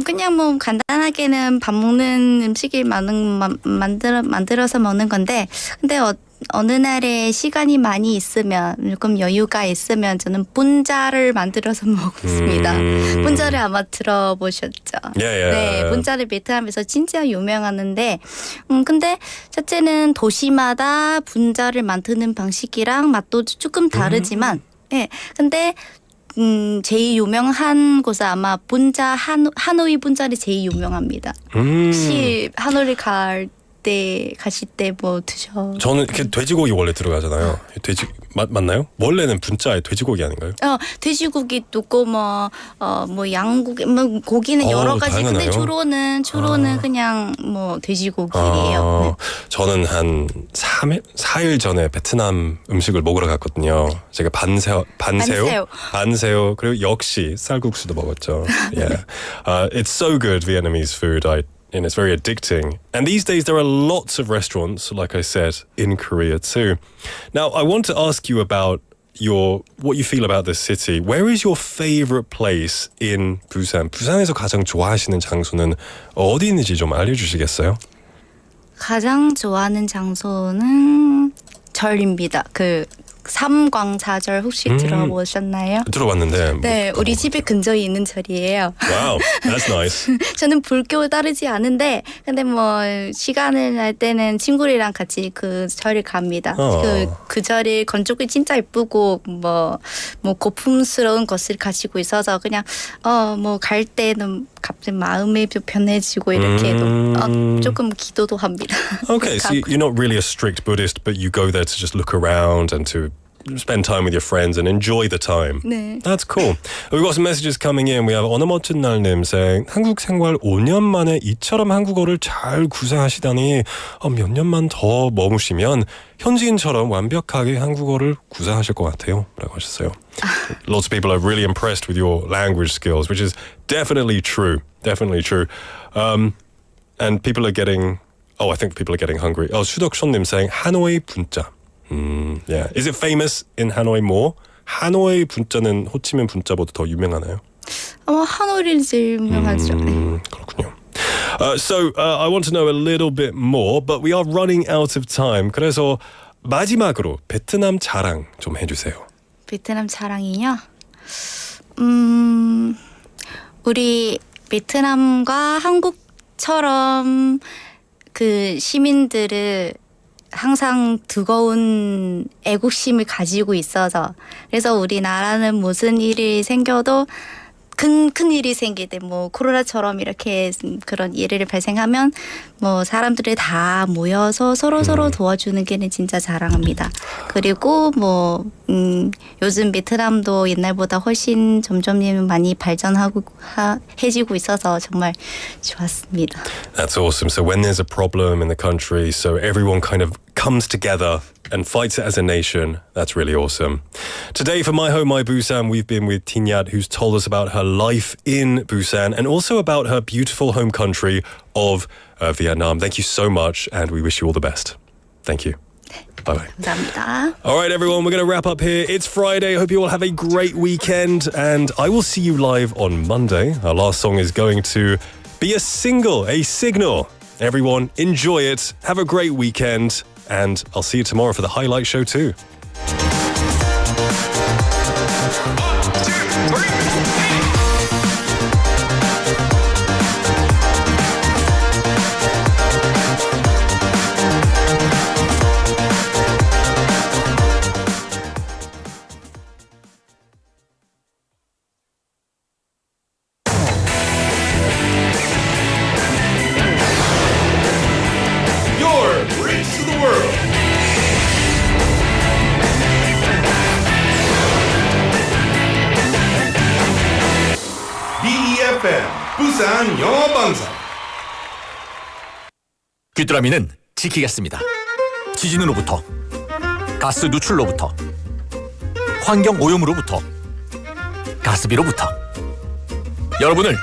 그냥 뭐 간단하게는 밥 먹는 음식을 만들어서 먹는 건데 근데 어느 날에 시간이 많이 있으면 조금 여유가 있으면 저는 분자를 만들어서 먹습니다. 분자를 아마 들어보셨죠? 네, 분자를 베트남에서 진짜 유명하는데 근데 첫째는 도시마다 분자를 만드는 방식이랑 맛도 조금 다르지만 근데 제일 유명한 곳은 아마 하노이 분자를 제일 유명합니다. 혹시 하노이를 가실 때 뭐 드셔? 저는 이렇게 돼지고기 원래 들어가잖아요. 맞나요? 원래는 분자에 돼지고기 아닌가요? 돼지고기 있고 뭐 양고기 뭐 고기는 여러 가지. 다양하나요? 근데 주로는 그냥 뭐 돼지고기예요. 저는 한 4일 전에 베트남 음식을 먹으러 갔거든요. 제가 반새우 그리고 역시 쌀국수도 먹었죠. Yeah, it's so good Vietnamese food. And it's very addicting. And these days there are lots of restaurants, like I said, in Korea too. Now, I want to ask you about what you feel about this city. Where is your favorite place in Busan? 부산에서 가장 좋아하시는 장소는 어디 있는지 좀 알려주시겠어요? 가장 좋아하는 장소는 절입니다. 그 삼광사절 혹시 들어보셨나요? 들어봤는데. 네, 우리 집에 근처에 있는 절이에요. Wow, that's nice. 저는 불교 따르지 않은데 근데 뭐 시간을 날 때는 친구들이랑 같이 그 절을 갑니다. 그 절이 건축이 진짜 예쁘고 뭐 고풍스러운 것을 가지고 있어서 그냥 뭐 갈 때는 갑자기 마음이 편해지고 이렇게 조금 기도도 합니다. Okay, so you're not really a strict Buddhist, but you go there to just look around and to spend time with your friends and enjoy the time. 네. That's cool. We've got some messages coming in. We have 어느 멋진 날님 saying 한국 생활 5년 만에 이처럼 한국어를 잘 구사하시다니 몇 년만 더 머무시면 현지인처럼 완벽하게 한국어를 구사하실 것 같아요. 라고 하셨어요. Lots of people are really impressed with your language skills, which is definitely true. Definitely true. And people are getting... I think people are getting hungry. 수덕션님 saying 하노이 분자. Yeah. Is it famous in Hanoi more? 하노이 분자는 호치민 분자보다 더 유명하나요? 하노이를 제일 유명하죠. 그렇군요. So I want to know a little bit more, but we are running out of time. 그래서 마지막으로 베트남 자랑 좀 해주세요. 베트남 자랑이요? 우리 베트남과 한국처럼 그 시민들을 항상 뜨거운 애국심을 가지고 있어서 그래서 우리나라는 무슨 일이 생겨도 큰 일이 생길 때 뭐 코로나처럼 이렇게 그런 일이 발생하면 뭐 사람들이 다 모여서 서로 도와주는 게 진짜 자랑합니다. 그리고 뭐 요즘 베트남도 옛날보다 훨씬 점점 많이 발전하고 해지고 있어서 정말 좋았습니다. That's awesome. So when there's a problem in the country, so everyone kind of comes together and fights it as a nation. That's really awesome. Today for My Home, My Busan, we've been with Tinhyat, who's told us about her life in Busan and also about her beautiful home country of Vietnam. Thank you so much, and we wish you all the best. Thank you. Bye-bye. 감사합니다. All right, everyone, we're going to wrap up here. It's Friday. I hope you all have a great weekend, and I will see you live on Monday. Our last song is going to be a signal. Everyone, enjoy it. Have a great weekend. And I'll see you tomorrow for the highlight show too. Your bridge to the world. BEFM 부산 영어방송. 귀뚜라미는 지키겠습니다. 지진으로부터, 가스 누출로부터, 환경 오염으로부터, 가스비로부터 여러분을